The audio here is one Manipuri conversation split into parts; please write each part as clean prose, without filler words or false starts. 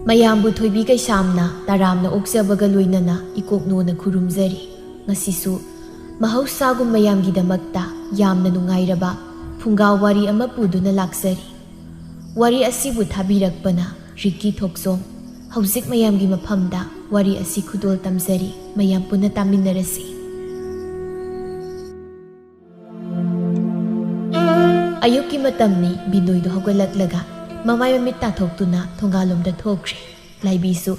ꯃꯌꯥꯝꯕꯨ ꯊꯣꯏꯕꯤ ꯀꯩꯁꯥꯝꯅ ꯇꯔꯥꯝꯅ ꯑꯣꯛꯆꯕꯒ ꯂꯣꯏꯅꯅ ꯏꯀꯣꯛꯅꯣꯅ ꯈꯨꯔꯨꯝꯖꯔꯤ꯫ ꯉꯁꯤꯁꯨ ꯃꯍꯧꯁꯥꯒꯨꯝ ꯃꯌꯥꯝꯒꯤꯗꯃꯛꯇ ꯌꯥꯝꯅ ꯅꯨꯡꯉꯥꯏꯔꯕ ꯐꯨꯡꯒꯥ ꯋꯥꯔꯤ ꯑꯃ ꯄꯨꯗꯨꯅ ꯂꯥꯛꯆꯔꯤ꯫ ꯋꯥꯔꯤ ꯑꯁꯤꯕꯨ ꯊꯥꯕꯤꯔꯛꯄꯅ ꯔꯤꯀꯤ ꯊꯣꯛꯆꯣꯝ꯫ ꯍꯧꯖꯤꯛ ꯃꯌꯥꯝꯒꯤ ꯃꯐꯝꯗ ꯋꯥꯔꯤ ꯑꯁꯤ ꯈꯨꯗꯣꯜ ꯇꯝꯖꯔꯤ꯫ ꯃꯌꯥꯝ ꯄꯨꯟꯅ ꯇꯥꯃꯤꯟꯅꯔꯁꯤ꯫ ꯑꯌꯨꯛꯀꯤ ꯃꯇꯝꯅꯤ꯫ ꯕꯤꯅꯣꯏꯗꯣ ꯍꯧꯒꯠꯂꯛꯂꯒ ꯃꯃꯥꯏ ꯃꯃꯤꯠ ꯇꯥꯊꯣꯛꯇꯨꯅ ꯊꯣꯡꯒꯥꯜꯂꯣꯝꯗ ꯊꯣꯛꯈ꯭ꯔꯦ꯫ ꯂꯥꯏꯕꯤꯁꯨ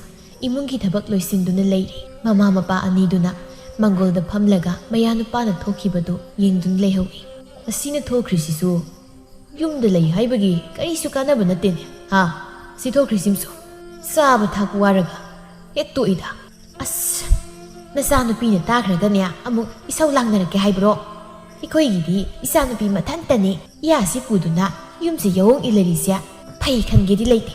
ꯏꯃꯨꯡꯒꯤ ꯊꯕꯛ ꯂꯣꯏꯁꯤꯟꯗꯨꯅ ꯂꯩꯔꯤ꯫ ꯃꯃꯥ ꯃꯄꯥ ꯑꯅꯤꯗꯨꯅ ꯃꯪꯒꯣꯜꯗ ꯐꯝꯂꯒ ꯃꯌꯥꯅꯨꯄꯥꯅ ꯊꯣꯛꯈꯤꯕꯗꯨ ꯌꯦꯡꯗꯨꯅ ꯂꯩꯍꯧꯏ꯫ ꯑꯁꯤꯅ ꯊꯣꯛꯈ꯭ꯔꯤꯁꯤꯁꯨ ꯌꯨꯝꯗ ꯂꯩ ꯍꯥꯏꯕꯒꯤ ꯀꯔꯤꯁꯨ ꯀꯥꯟꯅꯕ ꯅꯠꯇꯦꯅꯦ꯫ ꯁꯤ ꯊꯣꯛꯈ꯭ꯔꯤꯁꯤꯝꯁꯨ ꯆꯥꯕ ꯊꯛꯄ ꯋꯥꯔꯒ ꯍꯦꯛ ꯇꯣꯛꯏꯗ꯫ ꯑꯁ, ꯅꯆꯥꯅꯨꯄꯤꯅ ꯇꯥꯈ꯭ꯔꯒꯅꯦ ꯑꯃꯨꯛ ꯏꯁꯧ ꯂꯥꯡꯅꯔꯛꯀꯦ ꯍꯥꯏꯕ꯭ꯔꯣ? ꯑꯩꯈꯣꯏꯒꯤꯗꯤ ꯏꯆꯥꯅꯨꯄꯤ ꯃꯊꯟꯇꯅꯤ ꯏꯌꯥꯁꯤ ꯄꯨꯗꯨꯅ ꯌꯨꯝꯁꯤ ꯌꯧꯋꯣꯡ ꯏꯜꯂꯔꯤꯁꯦ꯫ ꯐꯩ ꯈꯟꯒꯦꯗꯤ ꯂꯩꯇꯦ꯫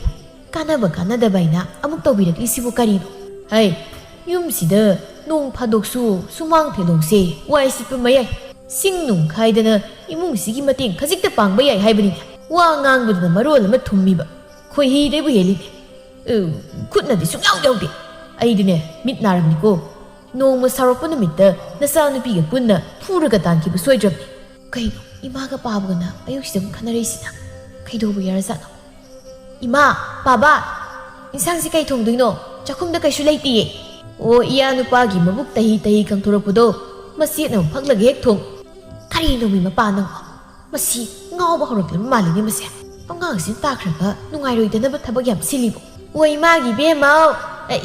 ꯀꯥꯟꯅꯕ ꯀꯥꯟꯅꯗꯕ ꯍꯥꯏꯅ ꯑꯃꯨꯛ ꯇꯧꯕꯤꯔꯛꯂꯤꯁꯤꯕꯨ ꯀꯔꯤꯅꯣ? ꯍꯩ, ꯌꯨꯝꯁꯤꯗ ꯅꯣꯡ ꯐꯥꯗꯣꯛꯁꯨ ꯁꯨꯃꯥꯡ ꯊꯦꯂꯣꯡꯁꯦ ꯋꯥꯏ ꯁꯤꯠꯄ ꯃꯌꯥꯏ ꯁꯤꯡ ꯅꯨꯡ ꯈꯥꯏꯗꯅ ꯏꯃꯨꯡꯁꯤꯒꯤ ꯃꯇꯦꯡ ꯈꯖꯤꯛꯇ ꯄꯥꯡꯕ ꯌꯥꯏ ꯍꯥꯏꯕꯅꯤꯅꯦ꯫ ꯋꯥ ꯉꯥꯡꯕꯗꯨꯅ ꯃꯔꯣꯜ ꯑꯃ ꯊꯨꯝꯃꯤꯕ ꯈꯣꯏꯍꯤꯗꯩꯕꯨ ꯍꯦꯜꯂꯤꯅꯦ꯫ ꯈꯨꯠꯅꯗꯤ ꯁꯨꯡꯌꯥꯎ ꯌꯥꯎꯗꯦ꯫ ꯑꯩꯗꯤꯅꯦ ꯃꯤꯠ ꯅꯥꯔꯝꯅꯤꯀꯣ꯫ ꯅꯣꯡꯃ ꯁꯥꯎꯔꯛꯄ ꯅꯨꯃꯤꯠꯇ ꯅꯆꯥꯅꯨꯄꯤꯒ ꯄꯨꯟꯅ ꯐꯨꯔꯒ ꯇꯥꯟꯈꯤꯕ ꯁꯣꯏꯗ꯭ꯔꯕꯅꯤ꯫ ꯀꯩꯅꯣ ꯏꯃꯥꯒ ꯄꯥꯕꯒꯅ ꯑꯌꯨꯛꯁꯤꯗ ꯑꯃꯨꯛ ꯈꯟꯅꯔꯛꯏꯁꯤꯅ? ꯀꯩꯗꯧꯕ ꯌꯥꯔꯖꯥꯠꯅꯣ? ꯏꯃꯥ, ꯄꯥꯕꯥ, ꯏꯟꯁꯥꯡꯁꯤ ꯀꯩ ꯊꯣꯡꯗꯣꯏꯅꯣ? ꯆꯥꯛꯈꯨꯝꯗ ꯀꯩꯁꯨ ꯂꯩꯇꯤꯌꯦ꯫ ꯑꯣ, ꯏꯌꯥ ꯅꯨꯄꯥꯒꯤ ꯃꯕꯨꯛ ꯇꯍꯤ ꯇꯍꯤ ꯀꯪꯊꯣꯔꯛꯄꯗꯣ ꯃꯆꯦꯠꯅ ꯐꯛꯂꯒ ꯍꯦꯛ ꯊꯣꯡ꯫ ꯀꯔꯤꯅꯣ ꯃꯤ ꯃꯄꯥ ꯅꯪꯕꯣ? ꯃꯁꯤ ꯉꯥꯎꯕ ꯍꯧꯔꯛꯂꯕ ꯃꯥꯜꯂꯤꯅꯦ ꯃꯁꯦ꯫ ꯑꯉꯥꯡꯁꯤꯅ ꯇꯥꯈ꯭ꯔꯒ ꯅꯨꯡꯉꯥꯏꯔꯣꯏꯗꯅꯕ ꯊꯕꯛ ꯌꯥꯝ ꯁꯤꯜꯂꯤꯕꯣ꯫ ꯑꯣ ꯏꯃꯥꯒꯤ ꯕꯦꯝꯃꯧ,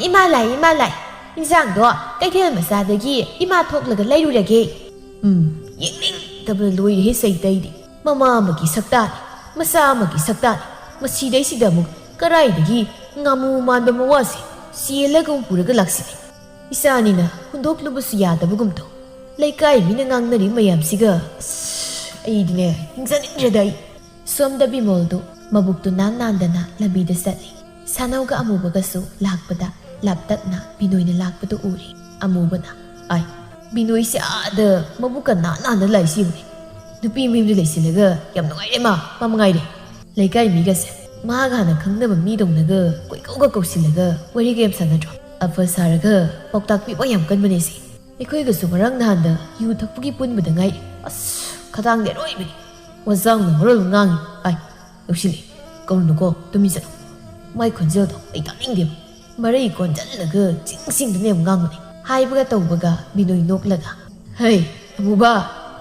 ꯏꯃꯥ ꯂꯥꯛꯏ, ꯏꯃꯥ ꯂꯥꯛꯏ꯫ ꯏꯟꯁꯥꯡꯗꯣ ꯀꯩꯊꯦꯜ ꯃꯆꯥꯗꯒꯤ ꯏꯃꯥ ꯊꯣꯛꯂꯒ ꯂꯩꯔꯨꯔꯒꯦ꯫ ꯌꯦꯡꯅꯤꯡꯗꯕꯅ ꯂꯣꯏꯔꯦꯍꯦ ꯆꯩꯇꯩꯗꯤ꯫ ꯃꯃꯥ ꯑꯃꯒꯤ ꯁꯛꯇꯥꯅꯤ, ꯃꯆꯥ ꯑꯃꯒꯤ ꯁꯛꯇꯥꯅꯤ꯫ ꯃꯁꯤꯗꯩꯁꯤꯗ ꯑꯃꯨꯛ ꯀꯔꯥꯏꯗꯒꯤ ꯉꯥꯃꯨ ꯃꯥꯟꯕ ꯃꯋꯥꯁꯦ ꯆꯦꯜꯂꯒ ꯄꯨꯔꯒ ꯂꯥꯛꯁꯤꯅꯤ꯫ ꯏꯆꯥꯅꯤꯅ ꯍꯨꯟꯗꯣꯛꯂꯨꯕꯁꯨ ꯌꯥꯗꯕꯒꯨꯝ ꯇꯧ꯫ ꯂꯩꯀꯥꯏ ꯃꯤꯅ ꯉꯥꯡꯅꯔꯤ ꯃꯌꯥꯝꯁꯤꯒ ꯑꯩꯗꯤꯅꯦ ꯍꯤꯡꯖꯅꯤꯡꯗ꯭ꯔꯦꯗ ꯑꯩ꯫ ꯁꯣꯝꯗ ꯕꯤꯃꯣꯜꯗꯨ ꯃꯕꯨꯛꯇꯨ ꯅꯥꯟꯗꯅ ꯂꯝꯕꯤꯗ ꯆꯠꯂꯤ꯫ ꯁꯥꯅꯧꯒ ꯑꯃꯨꯕꯒꯁꯨ ꯂꯥꯛꯄꯗ ꯂꯥꯞꯇꯛꯅ ꯕꯤꯅꯣꯏꯅ ꯂꯥꯛꯄꯗꯨ ꯎꯔꯤ꯫ ꯑꯃꯨꯕꯅ ꯑꯥꯏ, ꯕꯤꯅꯣꯏꯁꯦ ꯑꯥꯗ ꯃꯕꯨꯛꯀ ꯅꯥꯟꯅ ꯂꯥꯛꯏꯁꯤꯕꯨꯅꯤ꯫ ꯅꯨꯄꯤ ꯃꯌꯨꯝꯗ ꯂꯩꯁꯤꯜꯂꯒ ꯌꯥꯝ ꯅꯨꯡꯉꯥꯏꯔꯦ ꯃꯥ ꯃꯉꯥꯏꯔꯦ꯫ ꯂꯩꯀꯥꯏ ꯃꯤꯒꯁꯦ ꯃꯥꯒ ꯍꯥꯟꯅ ꯈꯪꯅꯕ ꯃꯤꯗꯧꯅꯒ ꯀꯣꯏꯀꯧꯒ ꯀꯧꯁꯤꯜꯂꯒ ꯋꯥꯔꯤꯒ ꯌꯥꯝ ꯁꯥꯟꯅꯗ꯭ꯔꯣ? ꯑꯐ ꯁꯥꯔꯒ ꯄꯥꯎꯇꯥꯛ ꯄꯤꯕ ꯌꯥꯝ ꯀꯟꯕꯅꯦ ꯁꯤ꯫ ꯑꯩꯈꯣꯏꯒꯁꯨ ꯉꯔꯥꯡ ꯅꯍꯥꯟꯗ ꯌꯨ ꯊꯛꯄꯒꯤ ꯄꯨꯟꯕꯗ ꯉꯥꯏꯔꯤ꯫ ꯑꯁ, ꯈꯗꯥꯡꯗꯤ ꯑꯔꯣꯏꯕꯅꯤ꯫ ꯋꯥꯖꯥꯎꯅ ꯃꯔꯣꯜ ꯉꯥꯡꯉꯤ꯫ ꯑꯥꯏ, ꯌꯧꯁꯤꯜꯂꯤ꯫ ꯀꯧꯔꯨꯅꯨꯀꯣ, ꯇꯨꯃꯤꯟ ꯆꯠꯂꯣ꯫ ꯃꯥꯏ ꯈꯣꯟꯖꯦꯜꯗꯣ ꯑꯩ ꯇꯥꯅꯤꯡꯗꯦꯕ꯫ ꯃꯔꯩ ꯀꯣꯟꯖꯜꯂꯒ ꯆꯤꯡꯗꯨꯅ ꯌꯥꯝ ꯉꯥꯡꯕꯅꯤ꯫ ꯍꯥꯏꯕꯒ ꯇꯧꯕꯒ ꯕꯤꯅꯣꯏ ꯅꯣꯛꯂꯒ ꯍꯩ ꯑꯃꯨꯕ,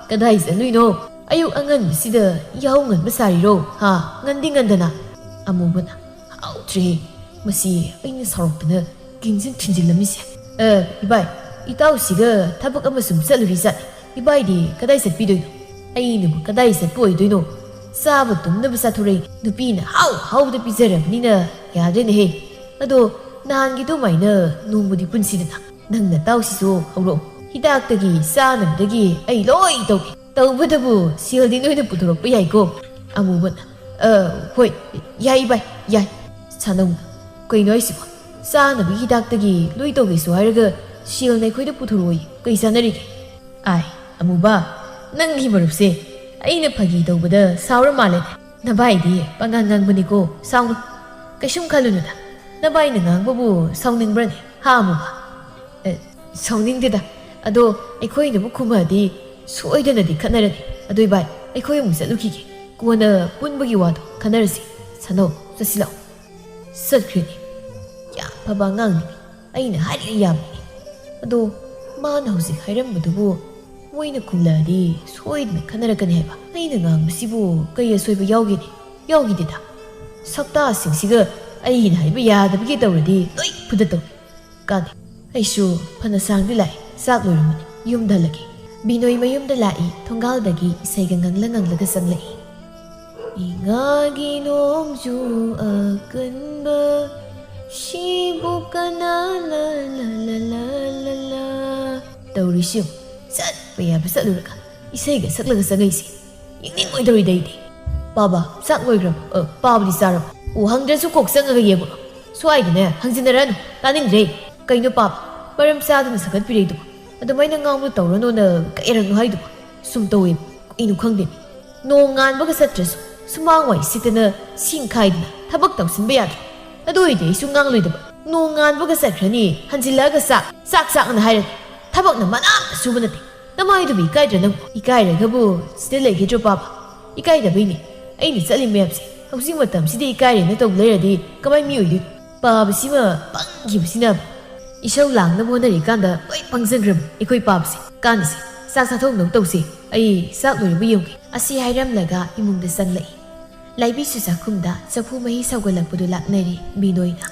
ꯀꯗꯥꯏ ꯆꯠꯂꯨꯏꯅꯣ? ꯑꯌꯨꯛ ꯑꯉꯟꯕꯁꯤꯗ ꯌꯥꯍꯧ ꯉꯟꯕ ꯁꯥꯔꯤꯔꯣ? ꯉꯟꯗꯤ ꯉꯟꯗꯅ꯫ ꯑꯃꯨꯕꯅ ꯍꯥꯎꯇ꯭ꯔꯦ ꯃꯁꯤ ꯑꯩꯅ ꯁꯥꯎꯔꯛꯇꯅ ꯀꯤꯟꯖꯤꯟ ꯊꯤꯟꯖꯤꯜꯂꯝꯃꯤꯁꯦ꯫ ꯏꯕꯥꯏ, ꯏꯇꯥꯎꯁꯤꯒ ꯊꯕꯛ ꯑꯃ ꯁꯨꯝ ꯆꯠꯂꯨꯔꯤ ꯖꯥꯠꯅꯤ꯫ ꯏꯕꯥꯏꯗꯤ ꯀꯗꯥꯏ ꯆꯠꯄꯤꯗꯣꯏꯅꯣ? ꯑꯩꯅꯕꯨ ꯀꯗꯥꯏ ꯆꯠꯄ ꯑꯣꯏꯗꯣꯏꯅꯣ? ꯆꯥꯕ ꯇꯨꯝꯅꯕ ꯆꯥꯊꯣꯔꯛꯏ꯫ ꯅꯨꯄꯤꯅ ꯍꯥꯎꯕꯗ ꯄꯤꯖꯔꯕꯅꯤꯅ ꯌꯥꯗ꯭ꯔꯦꯅꯦꯍꯦ꯫ ꯑꯗꯣ ꯅꯍꯥꯟꯒꯤ ꯑꯗꯨꯃꯥꯏꯅ ꯅꯣꯡꯃꯗꯤ ꯄꯨꯟꯁꯤꯗꯅ꯫ ꯅꯪ ꯅꯇꯥꯎꯁꯤꯁꯨ ꯍꯧꯔꯛꯑꯣ꯫ ꯍꯤꯗꯥꯛꯇꯒꯤ ꯆꯥꯅꯕꯗꯒꯤ ꯑꯩ ꯂꯣꯏ ꯇꯧꯒꯦ꯫ ꯇꯧꯕꯇꯕꯨ ꯁꯦꯜꯗꯤ ꯅꯣꯏꯅ ꯄꯨꯊꯣꯔꯛꯄ ꯌꯥꯏꯀꯣ? ꯑꯃꯨꯕꯅ ꯍꯣꯏ ꯌꯥꯏ ꯏꯕꯥꯏ ꯌꯥꯏ꯫ ꯁꯥꯅꯧꯅ ꯀꯩꯅꯣ ꯍꯥꯏꯁꯤꯕꯣ? ꯆꯥꯅꯕꯒꯤ ꯍꯤꯗꯥꯛꯇꯒꯤ ꯂꯣꯏ ꯇꯧꯒꯦꯁꯨ ꯍꯥꯏꯔꯒ ꯁꯦꯜꯅ ꯑꯩꯈꯣꯏꯗ ꯄꯨꯊꯣꯔꯛꯑꯣꯏ ꯀꯩ ꯆꯥꯅꯔꯤꯒꯦ? ꯑꯥꯏ ꯑꯃꯨꯕ, ꯅꯪꯒꯤ ꯃꯔꯨꯞꯁꯦ ꯑꯩꯅ ꯐꯥꯒꯤ ꯇꯧꯕꯗ ꯁꯥꯎꯔ ꯃꯥꯜꯂꯦꯅꯦ꯫ ꯅꯕꯥꯏꯗꯤ ꯄꯪꯉꯥꯡ ꯉꯥꯡꯕꯅꯤꯀꯣ, ꯁꯥꯎꯅꯨ꯫ ꯀꯩꯁꯨꯝ ꯈꯜꯂꯨꯅꯨꯗ꯫ ꯅꯕꯥꯏꯅ ꯉꯥꯡꯕꯕꯨ ꯁꯥꯎꯅꯤꯡꯕ꯭ꯔꯅꯦ? ꯑꯃꯨꯕ? ꯁꯥꯎꯅꯤꯡꯗꯦꯗ꯫ ꯑꯗꯣ ꯑꯩꯈꯣꯏꯅꯕꯨ ꯈꯨꯝꯃꯛꯑꯗꯤ ꯁꯣꯏꯗꯅꯗꯤ ꯈꯠꯅꯔꯅꯤ꯫ ꯑꯗꯣ ꯏꯕꯥꯏ, ꯑꯩꯈꯣꯏ ꯑꯃꯨꯛ ꯆꯠꯂꯨꯈꯤꯒꯦ꯫ ꯀꯣꯟꯅ ꯄꯨꯟꯕꯒꯤ ꯋꯥꯗꯣ ꯈꯟꯅꯔꯁꯤ꯫ ꯁꯥꯅꯧ, ꯆꯠꯁꯤꯜꯂꯛꯑꯣ꯫ ꯆꯠꯈ꯭ꯔꯤꯅꯤ꯫ ꯌꯥꯝ ꯐꯕ ꯑꯉꯥꯡꯅꯤ꯫ ꯑꯩꯅ ꯍꯥꯏꯔꯤꯉꯩ ꯌꯥꯝꯕꯅꯤ꯫ ꯑꯗꯣ ꯃꯥꯅ ꯍꯧꯖꯤꯛ ꯍꯥꯏꯔꯝꯕꯗꯨꯕꯨ ꯃꯣꯏꯅ ꯈꯨꯝꯂꯛꯑꯗꯤ ꯁꯣꯏꯗꯅ ꯈꯟꯅꯔꯛꯀꯅꯤ ꯍꯥꯏꯕ꯫ ꯑꯩꯅ ꯉꯥꯡꯕꯁꯤꯕꯨ ꯀꯩ ꯑꯁꯣꯏꯕ ꯌꯥꯎꯒꯦꯅꯦ? ꯌꯥꯎꯈꯤꯗꯦꯗ꯫ ꯁꯛꯇꯥꯁꯤꯡꯁꯤꯒ ꯑꯩꯅ ꯍꯥꯏꯕ ꯌꯥꯗꯕꯒꯤ ꯇꯧꯔꯗꯤ ꯂꯣꯏ ꯐꯨꯗꯠꯇꯧꯅꯤ꯫ ꯀꯥꯟꯅꯩ꯫ ꯑꯩꯁꯨ ꯐꯅ ꯁꯥꯡꯗꯤ ꯂꯥꯛꯏ꯫ ꯆꯥꯛ ꯂꯣꯏꯔꯝꯃꯅꯤ꯫ ꯌꯨꯝꯗ ꯍꯜꯂꯒꯦ꯫ ꯕꯤꯅꯣꯏ ꯃꯌꯨꯝꯗ ꯂꯥꯛꯏ꯫ ꯊꯣꯡꯒꯥꯜꯗꯒꯤ ꯏꯁꯩꯒ ꯉꯪꯂꯒ ꯆꯪꯂꯛꯏ꯫ ꯏꯉꯥꯒꯤ ꯅꯣꯡꯖꯨ ꯑꯀꯟꯕ ꯁꯤꯕꯨ ꯀꯅꯥꯅ ꯇꯧꯔꯤꯁꯤ ꯆꯠꯄ ꯌꯥꯕ ꯆꯠꯂꯨꯔꯒ ꯏꯁꯩꯒ ꯁꯛꯂꯒ ꯆꯪꯉꯛꯏꯁꯦ ꯌꯦꯡꯅꯤꯡꯉꯣꯏꯗꯧꯔꯤꯗ ꯑꯩꯗꯤ꯫ ꯄꯥꯕ, ꯆꯥꯛ ꯂꯣꯏꯈ꯭ꯔꯕ? ꯄꯥꯕꯗꯤ ꯆꯥꯔꯕ? ꯍꯪꯗ꯭ꯔꯁꯨ ꯀꯣꯛ ꯆꯪꯉꯒ ꯌꯦꯡꯉꯨ꯫ ꯁ꯭ꯋꯥꯏꯗꯅꯦ ꯍꯪꯖꯤꯟꯅꯔꯛꯑꯅꯨ, ꯇꯥꯅꯤꯡꯗ꯭ꯔꯦ꯫ ꯀꯩꯅꯣ ꯄꯥꯕ, ꯃꯔꯝ ꯆꯥꯗꯅ ꯁꯛꯀꯠꯄꯤꯔꯛꯏꯗꯨꯕꯣ? ꯑꯗꯨꯃꯥꯏꯅ ꯉꯥꯡꯕ ꯇꯧꯔꯅꯣꯅ ꯀꯩꯔꯛꯅꯣ ꯍꯥꯏꯗꯨꯕꯣ? ꯁꯨꯝ ꯇꯧꯋꯦꯕ, ꯀꯩꯅꯣ ꯈꯪꯗꯦꯅꯦ꯫ ꯅꯣꯡ ꯉꯥꯟꯕꯒ ꯆꯠꯇ꯭ꯔꯁꯨ ꯁꯨꯃꯥꯡ ꯋꯥꯏ ꯁꯤꯠꯇꯅ ꯁꯤꯡ ꯈꯥꯏꯗꯅ ꯊꯕꯛ ꯇꯧꯁꯤꯟꯕ ꯌꯥꯗ꯭ꯔꯣ? ꯑꯗꯨ ꯑꯣꯏꯗꯤ ꯑꯩꯁꯨ ꯉꯥꯡꯂꯣꯏꯗꯕ ꯅꯣꯡ ꯉꯥꯟꯕꯒ ꯆꯠꯈ꯭ꯔꯅꯤ ꯍꯟꯖꯤꯜꯂꯛꯑꯒ ꯆꯥꯛꯅ ꯍꯥꯏꯔꯅꯤ ꯊꯕꯛꯅ ꯃꯅꯥꯝꯇ ꯁꯨꯕ ꯅꯠꯇꯦ ꯅꯃꯥꯏꯗꯨꯕꯨ ꯏꯀꯥꯏꯗ꯭ꯔ ꯅꯪꯕꯨ ꯏꯀꯥꯏꯔꯒꯕꯨ ꯁꯤꯗ ꯂꯩꯒꯗ꯭ꯔꯣ ꯄꯥꯕ ꯏꯀꯥꯏꯗꯕꯩꯅꯤ ꯑꯩꯅ ꯆꯠꯂꯤ ꯃꯌꯥꯝꯁꯦ ꯍꯧꯖꯤꯛ ꯃꯇꯝꯁꯤꯗ ꯏꯀꯥꯏꯔꯦꯅ ꯇꯧ ꯂꯩꯔꯗꯤ ꯀꯃꯥꯏ ꯃꯤ ꯑꯣꯏꯗꯣꯏꯅꯣ ꯄꯥꯕꯁꯤꯃ ꯄꯪꯈꯤꯕꯁꯤꯅ ꯏꯁꯧ ꯂꯥꯡꯅꯕ ꯍꯣꯠꯅꯔꯤꯀꯥꯟꯗ ꯂꯣꯏ ꯄꯪꯖꯈ꯭ꯔꯕ ꯑꯩꯈꯣꯏ ꯄꯥꯕꯁꯦ ꯀꯥꯟꯅꯁꯦ ꯆꯥꯛ ꯆꯥꯊꯣꯛꯅꯕ ꯇꯧꯁꯦ ꯑꯩ ꯆꯥꯛ ꯂꯣꯏꯔꯕ ꯌꯦꯡꯒꯦ ꯑꯁꯤ ꯍꯥꯏꯔꯝꯂꯒ ꯏꯃꯨꯡꯗ ꯆꯪꯂꯛꯏ ꯂꯥꯏꯕꯤꯁꯨ ꯆꯥꯛꯈꯨꯝꯗ ꯆꯐꯨ ꯃꯍꯤ ꯁꯧꯒꯠꯂꯛꯄꯗꯨ ꯂꯥꯛꯅꯔꯤ ꯕꯤꯅꯣꯏꯅ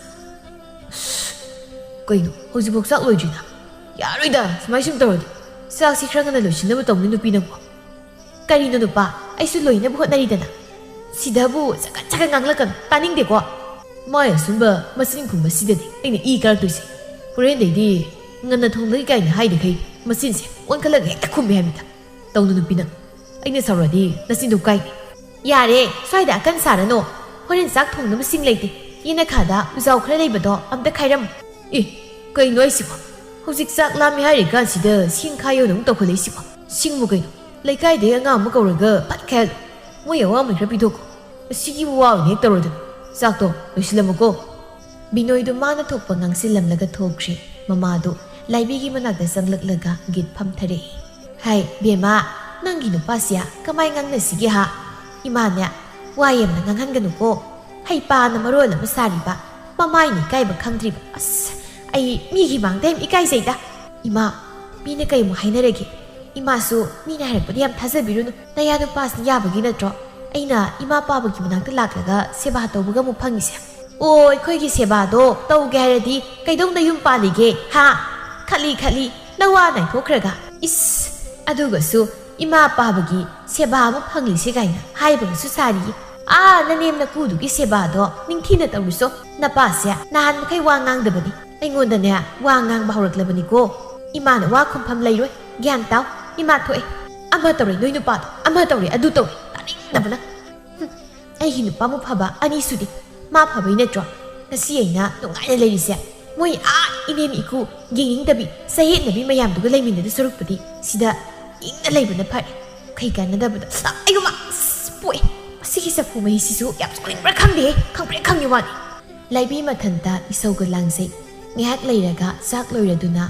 ꯀꯩꯅꯣ ꯍꯧꯖꯤꯛꯐꯥꯎ ꯆꯥꯛ ꯂꯣꯏꯗ꯭ꯔꯤꯅ ꯌꯥꯔꯣꯏꯗ ꯁꯨꯃꯥꯏ ꯁꯨꯝ ꯇꯧꯔꯗꯤ ꯆꯥꯛꯁꯤ ꯈꯔ ꯉꯟꯅ ꯂꯣꯏꯁꯤꯟꯅꯕ ꯇꯧꯅꯤ ꯅꯨꯄꯤ ꯅꯪꯕꯨ ꯀꯔꯤꯅꯣ ꯅꯨꯄꯥ ꯑꯩꯁꯨ ꯂꯣꯏꯅꯕ ꯍꯣꯠꯅꯔꯤꯗꯅ ꯁꯤꯗꯕꯨ ꯆꯒꯠ ꯉꯥꯡꯂꯛꯀꯅꯨ ꯇꯥꯅꯤꯡꯗꯦꯀꯣ ꯃꯥꯏ ꯑꯁꯨꯝꯕ ꯃꯆꯤꯟ ꯈꯨꯝꯕꯁꯤꯗꯗꯤ ꯑꯩꯅ ꯏ ꯀꯥꯔꯛꯇꯣꯏꯁꯦ ꯍꯣꯔꯦꯟꯗꯩꯗꯤ ꯉꯟꯅ ꯊꯣꯡꯂꯒ ꯀꯥꯏꯅ ꯍꯥꯏꯗꯈꯩ ꯃꯆꯤꯟꯁꯦ ꯑꯣꯟꯈꯠꯂꯒ ꯍꯦꯛꯇ ꯈꯨꯝꯃꯦ ꯍꯥꯏꯕꯅꯤꯗ ꯇꯧꯅꯨ ꯅꯨꯄꯤ ꯅꯪ ꯑꯩꯅ ꯁꯥꯎꯔꯗꯤ ꯅꯆꯤꯟꯗꯨ ꯀꯥꯏꯅꯤ ꯌꯥꯔꯦ ꯁ꯭ꯋꯥꯏꯗ ꯑꯀꯟ ꯁꯥꯔꯅꯣ ꯍꯣꯔꯦꯟ ꯆꯥꯛ ꯊꯣꯡꯅꯕ ꯁꯤꯡ ꯂꯩꯇꯦ ꯌꯦꯅꯈꯥꯗ ꯎꯖꯥꯎ ꯈꯔ ꯂꯩꯕꯗꯣ ꯑꯝꯇ ꯈꯥꯏꯔꯝꯃꯨ ꯀꯩꯅꯣ ꯑꯩꯁꯤꯕꯣ ꯍꯧꯖꯤꯛ ꯆꯥꯛ ꯂꯥꯝꯃꯤ ꯍꯥꯏꯔꯤꯀꯥꯟꯁꯤꯗ ꯁꯤꯡ ꯈꯥꯏꯌꯣꯅ ꯑꯃꯨꯛ ꯇꯧꯈꯠꯂꯛꯏꯁꯤꯕꯣ ꯁꯤꯡꯕꯨ ꯀꯩꯅꯣ ꯂꯩꯀꯥꯏꯗꯒꯤ ꯑꯉꯥꯡ ꯑꯃ ꯀꯧꯔꯒ ꯐꯠ ꯈꯥꯏꯍꯜꯂꯨ ꯃꯣꯏ ꯑꯋꯥꯃꯟ ꯈꯔ ꯄꯤꯊꯣꯛꯈꯣ ꯑꯁꯤꯒꯤꯕꯨ ꯋꯥꯕꯅ ꯍꯦꯛ ꯇꯧꯔꯣꯏꯗꯅ ꯆꯥꯛꯇꯣ ꯂꯣꯏꯁꯤꯜꯂꯝꯃꯨꯀꯣ ꯕꯤꯅꯣꯏꯗꯨ ꯃꯥꯅ ꯊꯣꯛꯄ ꯉꯥꯡꯁꯤꯜꯂꯝꯂꯒ ꯊꯣꯛꯈ꯭ꯔꯦ ꯃꯃꯥꯗꯨ ꯂꯥꯏꯕꯤꯒꯤ ꯃꯅꯥꯛꯇ ꯆꯪꯂꯛꯂꯒ ꯒꯤꯠ ꯐꯝꯊꯔꯛꯏ ꯍꯥꯏ ꯕꯦꯝꯃ ꯅꯪꯒꯤ ꯅꯨꯄꯥꯁꯤꯌꯥ ꯀꯃꯥꯏ ꯉꯥꯡꯅꯁꯤꯒꯦ ꯍꯥ ꯏꯃꯥꯅꯦ ꯋꯥ ꯌꯥꯝꯅ ꯉꯥꯡꯍꯟꯒꯅꯨꯀꯣ ꯍꯩꯄꯥꯅ ꯃꯔꯣꯜ ꯑꯃ ꯁꯥꯔꯤꯕ ꯃꯃꯥꯏꯅ ꯏꯀꯥꯏꯕ ꯈꯪꯗ꯭ꯔꯤꯕ ꯑꯁ ꯑꯩ ꯃꯤꯒꯤ ꯃꯥꯡꯗ ꯌꯥꯝ ꯏꯀꯥꯏꯖꯩꯗ ꯏꯃꯥ ꯃꯤꯅ ꯀꯩꯃꯨꯛ ꯍꯥꯏꯅꯔꯒꯦ ꯏꯃꯥꯁꯨ ꯃꯤꯅ ꯍꯥꯏꯔꯛꯄꯗꯤ ꯌꯥꯝ ꯊꯥꯖꯕꯤꯔꯨꯅꯨ ꯅꯌꯥ ꯅꯨꯄꯥꯁꯤꯅ ꯌꯥꯕꯒꯤ ꯅꯠꯇ꯭ꯔꯣ ꯑꯩꯅ ꯏꯃꯥ ꯄꯥꯕꯒꯤ ꯃꯅꯥꯛꯇ ꯂꯥꯛꯂꯒ ꯁꯦꯕꯥ ꯇꯧꯕꯒ ꯑꯃꯨꯛ ꯐꯪꯉꯤꯁꯦ ꯑꯣ ꯑꯩꯈꯣꯏꯒꯤ ꯁꯦꯕꯥꯗꯣ ꯇꯧꯒꯦ ꯍꯥꯏꯔꯗꯤ ꯀꯩꯗꯧꯅ ꯌꯨꯝ ꯄꯥꯜꯂꯤꯒꯦ ꯍꯥ ꯈꯠꯂꯤ ꯅꯋꯥ ꯅꯥꯏꯊꯣꯛꯈ꯭ꯔꯒ ꯏꯁ ꯑꯗꯨꯒꯁꯨ ꯏꯃꯥ ꯄꯥꯕꯒꯤ ꯁꯦꯕꯥ ꯑꯃ ꯐꯪꯂꯤꯁꯦ ꯀꯥꯏꯅ ꯍꯥꯏꯕꯒꯁꯨ ꯁꯥꯔꯤꯌꯦ ꯅꯅꯦꯝ ꯅꯀꯨꯗꯨꯒꯤ ꯁꯦꯕꯥꯗꯣ ꯅꯤꯡꯊꯤꯅ ꯇꯧꯔꯨꯁꯣ ꯅꯄꯥꯁꯦ ꯅꯍꯥꯟ ꯃꯈꯩ ꯋꯥ ꯉꯥꯡꯗꯕꯅꯤ ꯑꯩꯉꯣꯟꯗꯅꯦ ꯋꯥ ꯉꯥꯡꯕ ꯍꯧꯔꯛꯂꯕꯅꯤꯀோ ꯏꯃꯥꯅ ꯋꯥ ꯈꯨꯝꯐꯝ ꯂꯩꯔꯣꯏ ꯒ꯭ꯌꯥꯟ ꯇꯥꯎꯏꯃꯥ ꯊꯣꯛꯑꯦ ꯑꯃ ꯇꯧꯔꯦ ꯅꯣꯏ ꯅꯨꯄꯥꯗꯣ ꯑꯃ ꯇꯧꯔꯦ ꯑꯗꯨ ꯇꯧꯔꯦ ꯇꯥꯅꯤꯡꯗꯕꯅ ꯑꯩꯒꯤ ꯅꯨꯄꯥꯃꯨꯛ ꯐꯕ ꯑꯅꯤ ꯁꯨꯗꯦ ꯃꯥ ꯐꯕꯩ ꯅꯠꯇ꯭ꯔꯣ ꯉꯁꯤ ꯑꯩꯅ ꯅꯨꯡꯉꯥꯏꯅ ꯂꯩꯔꯤꯁꯦ ꯃꯣꯏ ꯏꯅꯦꯝ ꯏꯀꯨ ꯌꯦꯡꯅꯤꯡꯗꯕꯤ ꯆꯌꯦꯠꯅꯕꯤ ꯃꯌꯥꯝꯗꯨꯒ ꯂꯩꯃꯤꯟꯅꯗ ꯁꯔꯨꯛꯄꯨꯗꯤ ꯁꯤꯗ ꯏꯪꯅ ꯂꯩꯕꯅ ꯐꯔꯦ ꯀꯩ ꯀꯥꯟꯅꯗꯕꯗ ꯑꯩꯒꯨꯝꯕ ꯄꯣꯛꯑꯦ ꯃꯁꯤꯒꯤ ꯆꯐꯨ ꯃꯍꯤꯁꯤꯁꯨ ꯌꯥꯝ ꯁꯣꯛꯅꯤꯡꯕ꯭ꯔꯥ ꯈꯪꯗꯦ ꯈꯪꯉꯤ ꯋꯥꯅꯤ ꯂꯥꯏꯕꯤ ꯃꯊꯟꯇ ꯏꯁꯧꯒ ꯂꯥꯡꯖꯩ ꯉꯥꯏꯍꯥꯛ ꯂꯩꯔꯒ ꯆꯥꯛ ꯂꯣꯏꯔꯗꯨꯅ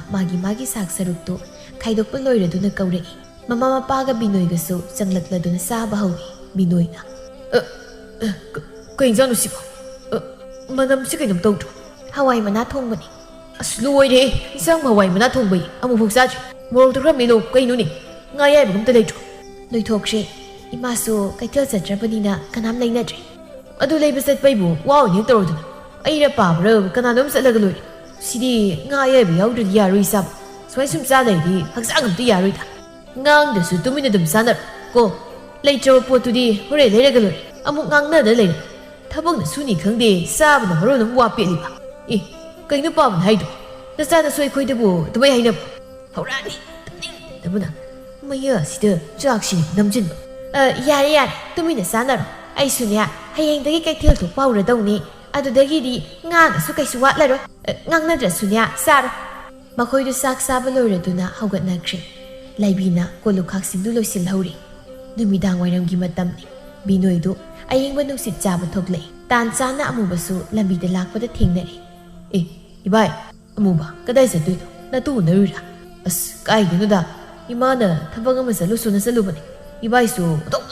ꯃꯥꯒꯤ ꯆꯥꯛ ꯁꯔꯨꯛꯇꯨ ꯈꯥꯏꯗꯣꯛꯄ ꯂꯣꯏꯔꯗꯨꯅ ꯀꯧꯔꯛꯏ ꯃꯃꯥ ꯃꯄꯥꯒ ꯕꯤꯅꯣꯏꯒꯁꯨ ꯆꯪꯂꯛꯂꯗꯨꯅ ꯆꯥꯕ ꯍꯧꯏ ꯕꯤꯅꯣꯏꯅ ꯀꯩ ꯏꯟꯖꯥꯡꯅꯣ ꯁꯤꯕꯣ ꯃꯅꯝꯁꯤ ꯀꯩꯅꯣꯝ ꯇꯧꯗ꯭ꯔꯣ ꯍꯋꯥꯏ ꯃꯅꯥ ꯊꯣꯡꯕꯅꯤ ꯑꯁ ꯂꯣꯏꯔꯦ ꯏꯟꯁꯥꯡ ꯍꯋꯥꯏ ꯃꯅꯥ ꯊꯣꯡꯕꯩ ꯑꯃꯨꯛꯐꯥꯎ ꯆꯥꯗ꯭ꯔꯤ ꯃꯣꯔꯣꯛꯇꯣ ꯈꯔ ꯃꯦꯠꯂꯣ ꯀꯩꯅꯣꯅꯦ ꯉꯥ ꯑꯌꯥꯏꯕꯒ ꯂꯩꯇ꯭ꯔꯣ ꯂꯣꯏꯊꯣꯛꯈ꯭ꯔꯦ ꯏꯃꯥꯁꯨ ꯀꯩꯊꯦꯜ ꯆꯠꯇ꯭ꯔꯕꯅꯤꯅ ꯀꯅꯥꯝ ꯂꯩꯅꯗ꯭ꯔꯦ ꯑꯗꯨ ꯂꯩꯕ ꯆꯠꯄꯩꯕꯨ ꯋꯥ ꯑꯣꯏꯅ ꯍꯦꯛ ꯇꯧꯔꯗꯨꯅ ꯑꯩꯅ ꯄꯥꯕ꯭ꯔꯥ ꯀꯅꯥꯅꯣꯝ ꯆꯠꯂꯒ ꯂꯣꯏꯔꯦ ꯁꯤꯗꯤ ꯉꯥ ꯑꯌꯥꯏꯕ ꯌꯥꯎꯗ꯭ꯔꯗꯤ ꯌꯥꯔꯣꯏ ꯆꯥꯕ ꯁꯨꯃꯥꯏ ꯁꯨꯝ ꯆꯥꯗꯔꯗꯤ ꯍꯛꯆꯥꯡ ꯑꯝꯇ ꯌꯥꯔꯣꯏꯗ ꯉꯥꯡꯗꯁꯨ ꯇꯨꯃꯤꯟꯅ ꯑꯗꯨꯝ ꯆꯥꯅꯔꯣ ꯀꯣ ꯂꯩꯇ꯭ꯔꯕ ꯄꯣꯠꯇꯨꯗꯤ ꯍꯣꯔꯦꯟ ꯂꯩꯔꯒ ꯂꯣꯏꯔꯦ ꯑꯃꯨꯛ ꯉꯥꯡꯅꯗ ꯂꯩꯔꯦ ꯊꯕꯛꯅ ꯁꯨꯅꯤ ꯈꯪꯗꯦ ꯆꯥꯕꯅ ꯃꯔꯣꯜ ꯑꯃ ꯋꯥ ꯄꯦꯠꯂꯤꯕ ꯀꯩꯅꯣ ꯄꯥꯕꯅ ꯍꯥꯏꯗꯣ ꯅꯆꯥꯅꯁꯨ ꯑꯩꯈꯣꯏꯗꯕꯨ ꯑꯗꯨꯃꯥꯏ ꯍꯥꯏꯅꯕ ꯍꯧꯔꯛꯑꯅꯤ ꯇꯝꯅꯤꯡꯗꯕꯅ ꯃꯌꯥꯁꯤꯗ ꯆꯥꯛꯁꯤ ꯅꯝꯖꯤꯟꯕ ꯌꯥꯔꯦ ꯇꯨꯃꯤꯟꯅ ꯆꯥꯅꯔꯣ ꯑꯩꯁꯨꯅꯦ ꯍꯌꯦꯡꯗꯒꯤ ꯀꯩꯊꯦꯜ ꯊꯣꯛꯄ ꯍꯧꯔꯗꯧꯅꯤ ꯑꯗꯨꯗꯒꯤꯗꯤ ꯉꯥꯒꯁꯨ ꯀꯩꯁꯨ ꯋꯥꯠꯂꯔꯣꯏ ꯉꯥꯡꯅꯗ꯭ꯔꯁꯨꯅꯦ ꯆꯥꯔꯣ ꯃꯈꯣꯏꯗꯨ ꯆꯥꯛ ꯆꯥꯕ ꯂꯣꯏꯔꯗꯨꯅ ꯍꯧꯒꯠꯅꯈ꯭ꯔꯦ ꯂꯥꯏꯕꯤꯅ ꯀꯣꯜꯂꯨꯈꯥꯛꯁꯤꯡꯗꯨ ꯂꯣꯏꯁꯤꯜꯍꯧꯔꯤ ꯅꯨꯃꯤꯗꯥꯡ ꯋꯥꯏꯔꯝꯒꯤ ꯃꯇꯝꯅꯤ ꯕꯤꯅꯣꯏꯗꯨ ꯑꯌꯤꯡꯕ ꯅꯨꯡꯁꯤꯠ ꯆꯥꯕ ꯊꯣꯛꯂꯛꯏ ꯇꯥꯟ ꯆꯥꯅ ꯑꯃꯨꯕꯁꯨ ꯂꯝꯕꯤꯗ ꯂꯥꯛꯄꯗ ꯊꯦꯡꯅꯔꯤ ꯏꯕꯥꯏ ꯑꯃꯨꯕ ꯀꯗꯥꯏ ꯆꯠꯇꯣꯏꯅꯣ ꯅꯇꯨ ꯎꯅꯔꯨꯏꯔꯥ ꯑꯁ ꯀꯥꯏꯗꯩꯅꯣꯗ ꯏꯃꯥꯅ ꯊꯕꯛ ꯑꯃ ꯆꯠꯂꯨꯁꯨꯅ ꯆꯠꯂꯨꯕꯅꯤ ꯏꯕꯥꯏꯁꯨ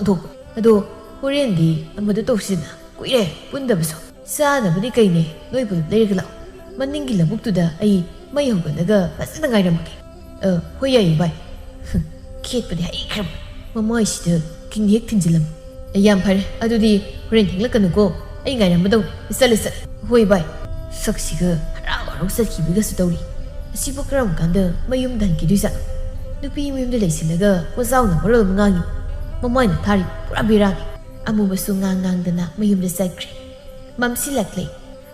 ꯊꯣꯛꯄ ꯑꯗꯣ ꯍꯣꯔꯦꯟꯗꯤ ꯑꯃꯗ ꯇꯧꯁꯤꯅ ꯀꯨꯏꯔꯦ ꯄꯨꯟꯗꯕꯁꯨ ꯆꯥꯅꯕꯗꯤ ꯀꯩꯅꯦ ꯅꯣꯏ ꯄꯨꯂꯞ ꯂꯩꯔꯒ ꯂꯥꯛꯑꯣ ꯃꯅꯤꯡꯒꯤ ꯂꯧꯕꯨꯛꯇꯨꯗ ꯑꯩ ꯃꯩ ꯍꯧꯒꯠꯂꯒ ꯐꯖꯅ ꯉꯥꯏꯔꯝꯃꯒꯦ ꯍꯣꯏ ꯌꯥꯏ ꯏꯕꯥꯏ ꯈꯦꯠꯄꯗꯤ ꯍꯩꯈ꯭ꯔꯕ ꯃꯃꯥꯏꯁꯤꯗ ꯀꯤꯡ ꯍꯦꯛ ꯊꯤꯟꯖꯤꯜꯂꯝꯃꯤ ꯌꯥꯝ ꯐꯔꯦ ꯑꯗꯨꯗꯤ ꯍꯣꯔꯦꯟ ꯊꯦꯡꯂꯛꯀꯅꯨꯀꯣ ꯑꯩ ꯉꯥꯏꯔꯝꯕꯗꯧ ꯆꯠꯂꯦ ꯍꯣꯏ ꯏꯕꯥꯏ ꯁꯛꯁꯤꯒ ꯍꯔꯥꯎ ꯆꯠꯈꯤꯕꯒꯁꯨ ꯇꯧꯔꯤ ꯑꯁꯤꯕꯨ ꯀꯔꯝ ꯀꯥꯟꯗ ꯃꯌꯨꯝꯗ ꯍꯟꯈꯤꯗꯣꯏꯖꯥꯠꯅꯣ ꯅꯨꯄꯤ ꯃꯌꯨꯝꯗ ꯂꯩꯁꯤꯜꯂꯒ ꯄꯣꯖꯥꯎꯅ ꯃꯔꯣꯜ ꯑꯃ ꯉꯥꯡꯉꯤ ꯃꯃꯥꯏꯅ ꯊꯥꯔꯤ ꯄꯨꯔꯥ ꯕꯦꯔꯥꯅꯤ ꯑꯃꯨꯕꯁꯨ ꯉꯥꯡꯗꯅ ꯃꯌꯨꯝꯗ ꯆꯠꯈ꯭ꯔꯦ ꯃꯝꯁꯤꯜꯂꯛꯂꯦ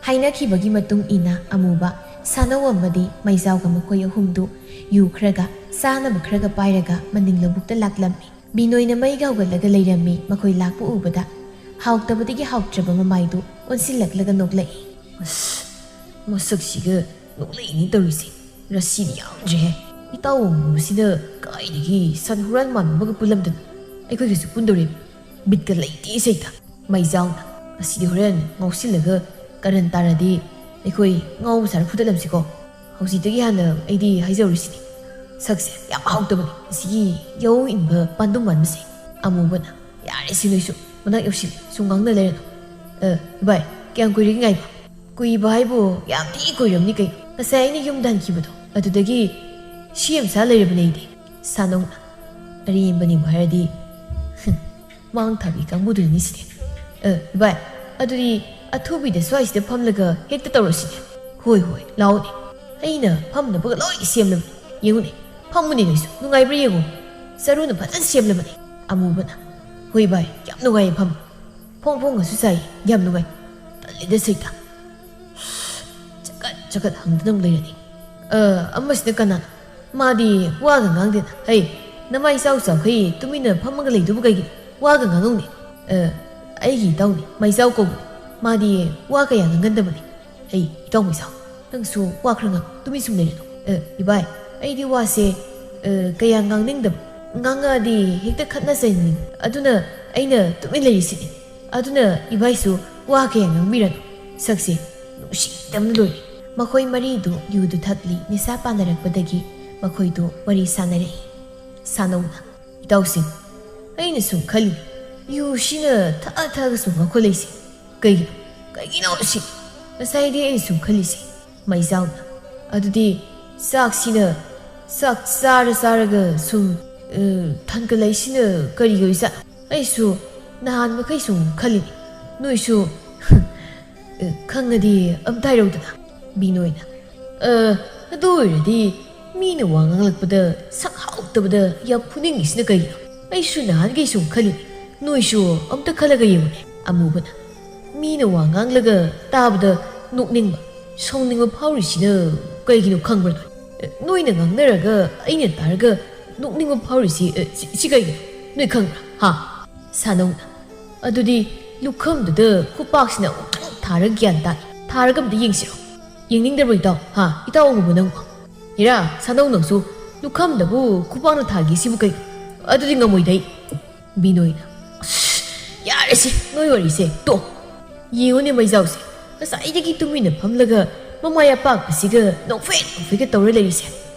ꯍꯥꯏꯅꯈꯤꯕꯒꯤ ꯃꯇꯨꯡ ꯏꯟꯅ ꯑꯃꯨꯕ ꯁꯥꯅꯧ ꯑꯃꯗꯤ ꯃꯩꯖꯥꯎꯒ ꯃꯈꯣꯏ ꯑꯍꯨꯝꯗꯨ ꯌꯨ ꯈꯔꯒ ꯆꯥꯅꯕ ꯈꯔꯒ ꯄꯥꯏꯔꯒ ꯃꯅꯤꯡ ꯂꯧꯕꯨꯛꯇ ꯂꯥꯛꯂꯝꯃꯤ ꯕꯤꯅꯣꯏꯅ ꯃꯩꯒ ꯍꯧꯒꯠꯂꯒ ꯂꯩꯔꯝꯃꯤ ꯃꯈꯣꯏ ꯂꯥꯛꯄ ꯎꯕꯗ ꯍꯥꯎꯇꯕꯗꯒꯤ ꯍꯥꯎꯇ꯭ꯔꯕ ꯃꯃꯥꯏꯗꯨ ꯑꯣꯟꯁꯤꯜꯂꯛꯂꯒ ꯅꯣꯛꯂꯛꯏ ꯑꯁ ꯃꯁꯛꯁꯤꯒ ꯅꯣꯛꯂꯛꯏꯅꯤ ꯇꯧꯔꯤꯁꯦ ꯔꯁꯤꯗꯤ ꯌꯥꯎꯗ꯭ꯔꯦꯍꯦ ꯏꯇꯥꯎ ꯑꯃꯨꯕꯁꯤꯗ ꯀꯥꯏꯗꯒꯤ ꯁꯟ ꯍꯨꯔꯥꯟ ꯃꯥꯟꯕꯒ ꯄꯨꯜꯂꯝꯗꯅ ꯑꯩꯈꯣꯏꯒꯁꯨ ꯄꯨꯟꯗꯧꯔꯦ ꯕꯤꯠꯀ ꯂꯩꯇꯦ ꯁꯩꯇ ꯃꯩꯖꯥꯎꯅ ꯑꯁꯤꯗꯤ ꯍꯣꯔꯦꯟ ꯉꯥꯎꯁꯤꯜꯂꯒ Karan taradi ꯑꯩꯈꯣꯏ ꯉꯥꯎꯕ ꯁꯥꯔ ꯐꯨꯗꯠꯂꯝꯁꯤꯀꯣ ꯍꯧꯖꯤꯛꯇꯒꯤ ꯍꯥꯟꯅ ꯑꯩꯗꯤ ꯍꯥꯏꯖꯧꯔꯤꯁꯤꯅꯤ ꯁꯛꯁꯦ ꯌꯥꯝ ꯍꯥꯎꯇꯕꯅꯤ ꯑꯁꯤꯒꯤ ꯌꯧ ꯏꯟꯕ ꯄꯥꯟꯗꯨꯝ ꯃꯥꯟꯕꯁꯦ ꯑꯃꯨꯕꯅ ꯌꯥꯔꯦ ꯁꯤ ꯅꯣꯏꯁꯨ ꯃꯅꯥꯛ ꯌꯧꯁꯤꯜꯂꯦ ꯁꯨꯝ ꯉꯥꯡꯅ ꯂꯩꯔꯅꯨ ꯚꯥꯏ ꯀꯌꯥꯝ ꯀꯨꯏꯔꯒꯦ ꯉꯥꯏꯕ ꯀꯨꯏꯕ ꯍꯥꯏꯕꯨ ꯌꯥꯝ ꯊꯤ ꯀꯨꯏꯔꯝꯅꯤ ꯀꯩꯅꯣ ꯉꯁꯥꯏ ꯑꯩꯅ ꯌꯨꯝꯗ ꯍꯟꯈꯤꯕꯗꯣ ꯑꯗꯨꯗꯒꯤ ꯁꯦꯝ ꯁꯥ ꯂꯩꯔꯕꯅꯦ ꯑꯩꯗꯤ ꯁꯥꯅꯧꯅ ꯑꯔꯦꯝꯕꯅꯤꯕꯨ ꯍꯥꯏꯔꯗꯤ ꯃꯥꯡ ꯊꯥꯕꯤ ꯀꯥꯡꯕꯨꯗꯨꯅꯤ ꯁꯤꯗꯤ ꯚꯥꯏ ꯑꯗꯨꯗꯤ ꯑꯊꯨꯕꯤꯗ ꯁ꯭ꯋꯥꯏꯁꯤꯗ ꯐꯝꯂꯒ ꯍꯦꯛꯇ ꯇꯧꯔꯁꯤꯅꯦ ꯍꯣꯏ ꯍꯣꯏ ꯂꯥꯛꯑꯣꯅꯦ ꯑꯩꯅ ꯐꯝꯅꯕꯒ ꯂꯣꯏ ꯁꯦꯝꯂꯕꯅꯤ ꯌꯦꯡꯉꯨꯅꯦ ꯐꯝꯃꯨꯅꯦ ꯅꯣꯏꯁꯨ ꯅꯨꯡꯉꯥꯏꯕ꯭ꯔꯥ ꯌꯦꯡꯉꯨ ꯆꯔꯨꯅ ꯐꯖꯅ ꯁꯦꯝꯂꯕꯅꯤ ꯑꯃꯨꯕꯅ ꯍꯣꯏ ꯚꯥꯏ ꯌꯥꯝ ꯅꯨꯡꯉꯥꯏꯌꯦ ꯐꯝ ꯐꯣꯡ ꯐꯣꯡꯒꯁꯨ ꯆꯥꯏ ꯌꯥꯝ ꯅꯨꯡꯉꯥꯏ ꯇꯜꯂꯤꯗ ꯁꯩꯇ ꯆꯀꯠ ꯆꯀꯠ ꯍꯪꯗꯅ ꯂꯩꯔꯅꯤ ꯑꯃꯁꯤꯅ ꯀꯅꯥꯅꯣ ꯃꯥꯗꯤ ꯋꯥꯒ ꯉꯥꯡꯗꯦꯅ ꯍꯩ ꯅꯃꯥꯏ ꯆꯥꯎ ꯆꯥꯎꯈꯩ ꯇꯨꯃꯤꯟꯅ ꯐꯝꯃꯒ ꯂꯩꯗꯨꯕꯨ ꯀꯩꯒꯤꯅꯣ ꯋꯥꯒ ꯉꯥꯡꯉꯧꯅꯦ ꯑꯩꯒꯤ ꯏꯇꯥꯎꯅꯤ ꯃꯩꯆꯥꯎ ꯀꯧꯕꯅꯤ ꯃꯥꯗꯤ ꯋꯥ ꯀꯌꯥ ꯉꯥꯡꯒꯟꯗꯕꯅꯤ ꯑꯩ ꯏꯇꯥꯎ ꯃꯩꯆꯥꯎ ꯅꯪꯁꯨ ꯋꯥ ꯈꯔ ꯉꯥꯡ ꯇꯨꯃꯤꯟ ꯁꯨꯝ ꯂꯩꯔꯅꯨ 이봐이 ꯑꯩꯗꯤ ꯋꯥꯁꯦ ꯀꯌꯥ ꯉꯥꯡꯅꯤꯡꯗꯕ ꯉꯥꯡꯉꯛꯑꯗꯤ ꯍꯦꯛꯇ ꯈꯠꯅ ꯆꯩꯅꯤꯡ ꯑꯗꯨꯅ ꯑꯩꯅ ꯇꯨꯃꯤꯟ ꯂꯩꯔꯤꯁꯤꯅꯤ ꯑꯗꯨꯅ 이봐이ꯁꯨ ꯋꯥ ꯀꯌꯥ ꯉꯥꯡꯕꯤꯔꯅꯨ ꯁꯛꯁꯦ ꯅꯨꯡꯁꯤꯗꯕꯅ ꯂꯣꯏꯔꯦ ꯃꯈꯣꯏ ꯃꯔꯤꯗꯨ ꯌꯨꯗꯨ ꯊꯛꯂꯤ ꯅꯤꯁꯥ ꯄꯥꯟꯅꯔꯛꯄꯗꯒꯤ ꯃꯈꯣꯏꯗꯨ ꯋꯥꯔꯤ ꯁꯥꯟꯅꯔꯛꯏ ꯁꯥꯅꯧꯅ ꯏꯇꯥꯎꯁꯤꯡ ꯑꯩꯅ ꯁꯨꯝ ꯈꯜꯂꯤ ꯌꯨꯁꯤꯅ ꯊꯛꯑ ꯊꯛꯑꯒ ꯁꯨꯝ ꯉꯥꯎꯈꯠꯂꯛꯏꯁꯦ ꯀꯩꯒꯤꯅꯣ ꯁꯤ ꯉꯁꯥꯏꯗꯤ ꯑꯩꯅ ꯁꯨꯝ ꯈꯜꯂꯤꯁꯦ ꯃꯩꯆꯥꯎꯅ ꯑꯗꯨꯗꯤ ꯆꯥꯛꯁꯤꯅ ꯆꯥꯛ ꯆꯥꯔꯒ ꯁꯨꯝ ꯊꯟꯒꯠꯂꯛꯏꯁꯤꯅ ꯀꯔꯤꯒꯤ ꯑꯣꯏꯖꯥꯠꯅꯣ ꯑꯩꯁꯨ ꯅꯍꯥꯟ ꯃꯈꯩ ꯁꯨꯝ ꯈꯜꯂꯤꯅꯤ ꯅꯣꯏꯁꯨ ꯈꯪꯉꯗꯤ ꯑꯝꯇ ꯍꯥꯏꯔꯧꯗꯅ ꯕꯤꯅꯣꯏꯅ ꯑꯗꯨ ꯑꯣꯏꯔꯗꯤ ꯃꯤꯅ ꯋꯥ ꯉꯥꯡꯂꯛꯄꯗ ꯁꯛ ꯍꯥꯎꯇꯕꯗ ꯌꯥꯝ ꯐꯨꯅꯤꯡꯉꯤꯁꯤꯅ ꯀꯩꯒꯤꯅꯣ ꯑꯩꯁꯨ ꯅꯍꯥꯟꯈꯩ ꯁꯨꯝ ꯈꯜꯂꯤꯅꯤ ꯅꯣꯏꯁꯨ ꯑꯝꯇ ꯈꯜꯂꯒ ꯌꯦꯡꯉꯨꯅꯦ ꯑꯃꯨꯕꯅ ꯃꯤꯅ ꯋꯥ ꯉꯥꯡꯂꯒ ꯇꯥꯕꯗ ꯅꯣꯛꯅꯤꯡꯕ ꯁꯥꯎꯅꯤꯡꯕ ꯐꯥꯎꯔꯤꯁꯤꯅ ꯀꯩꯒꯤꯅꯣ ꯈꯪꯕ꯭ꯔꯥ ꯅꯣꯏꯅ ꯉꯥꯡꯅꯔꯒ ꯑꯩꯅ ꯇꯥꯔꯒ ꯅꯣꯛꯅꯤꯡꯕ ꯐꯥꯎꯔꯤꯁꯤ ꯁꯤ ꯀꯩꯒꯤꯅꯣ ꯅꯣꯏ ꯈꯪꯕ꯭ꯔꯥ ꯍꯥ ꯁꯥꯅꯧꯅ ꯑꯗꯨꯗꯤ ꯂꯨꯈꯝꯗꯨꯗ ꯈꯨꯄꯥꯛꯁꯤꯅ ꯑꯃꯨꯛꯇꯪ ꯊꯥꯔꯒ ꯒ꯭ꯌꯥꯟ ꯇꯥꯏ ꯊꯥꯔꯒ ꯑꯝꯇ ꯌꯦꯡꯁꯤꯔꯣ ꯌꯦꯡꯅꯤꯡꯗꯕ꯭ꯔꯣ ꯏꯇꯥꯎ ꯍꯥ ꯏꯇꯥꯎ ꯑꯃꯨꯕ ꯅꯪꯕꯨ ꯍꯤꯔꯥ ꯁꯥꯅꯧꯅꯪꯁꯨ ꯂꯨꯈꯝꯗꯕꯨ ꯈꯨꯄꯥꯛꯅ ꯊꯥꯒꯦ ꯁꯤꯕꯨ ꯀꯩꯅꯣ ꯑꯗꯨꯗꯤ ꯉꯝꯃꯣꯏꯗꯩ ꯕꯤꯅꯣꯏꯅ ꯌꯥꯔꯦꯁꯦ ꯅꯣꯏ ꯋꯥꯔꯤꯁꯦ ꯇꯣ ꯌꯦꯡꯉꯨꯅꯦ ꯃꯩꯖꯥꯎꯁꯦ ꯉꯁꯥꯏꯗꯒꯤ ꯇꯨꯃꯤꯟꯅ ꯐꯝꯂꯒ ꯃꯃꯥꯏ ꯑꯄꯥꯛꯄꯁꯤꯒ ꯅꯣꯛꯐꯦꯠ ꯇꯧꯔ ꯂꯩꯔꯤꯁꯦ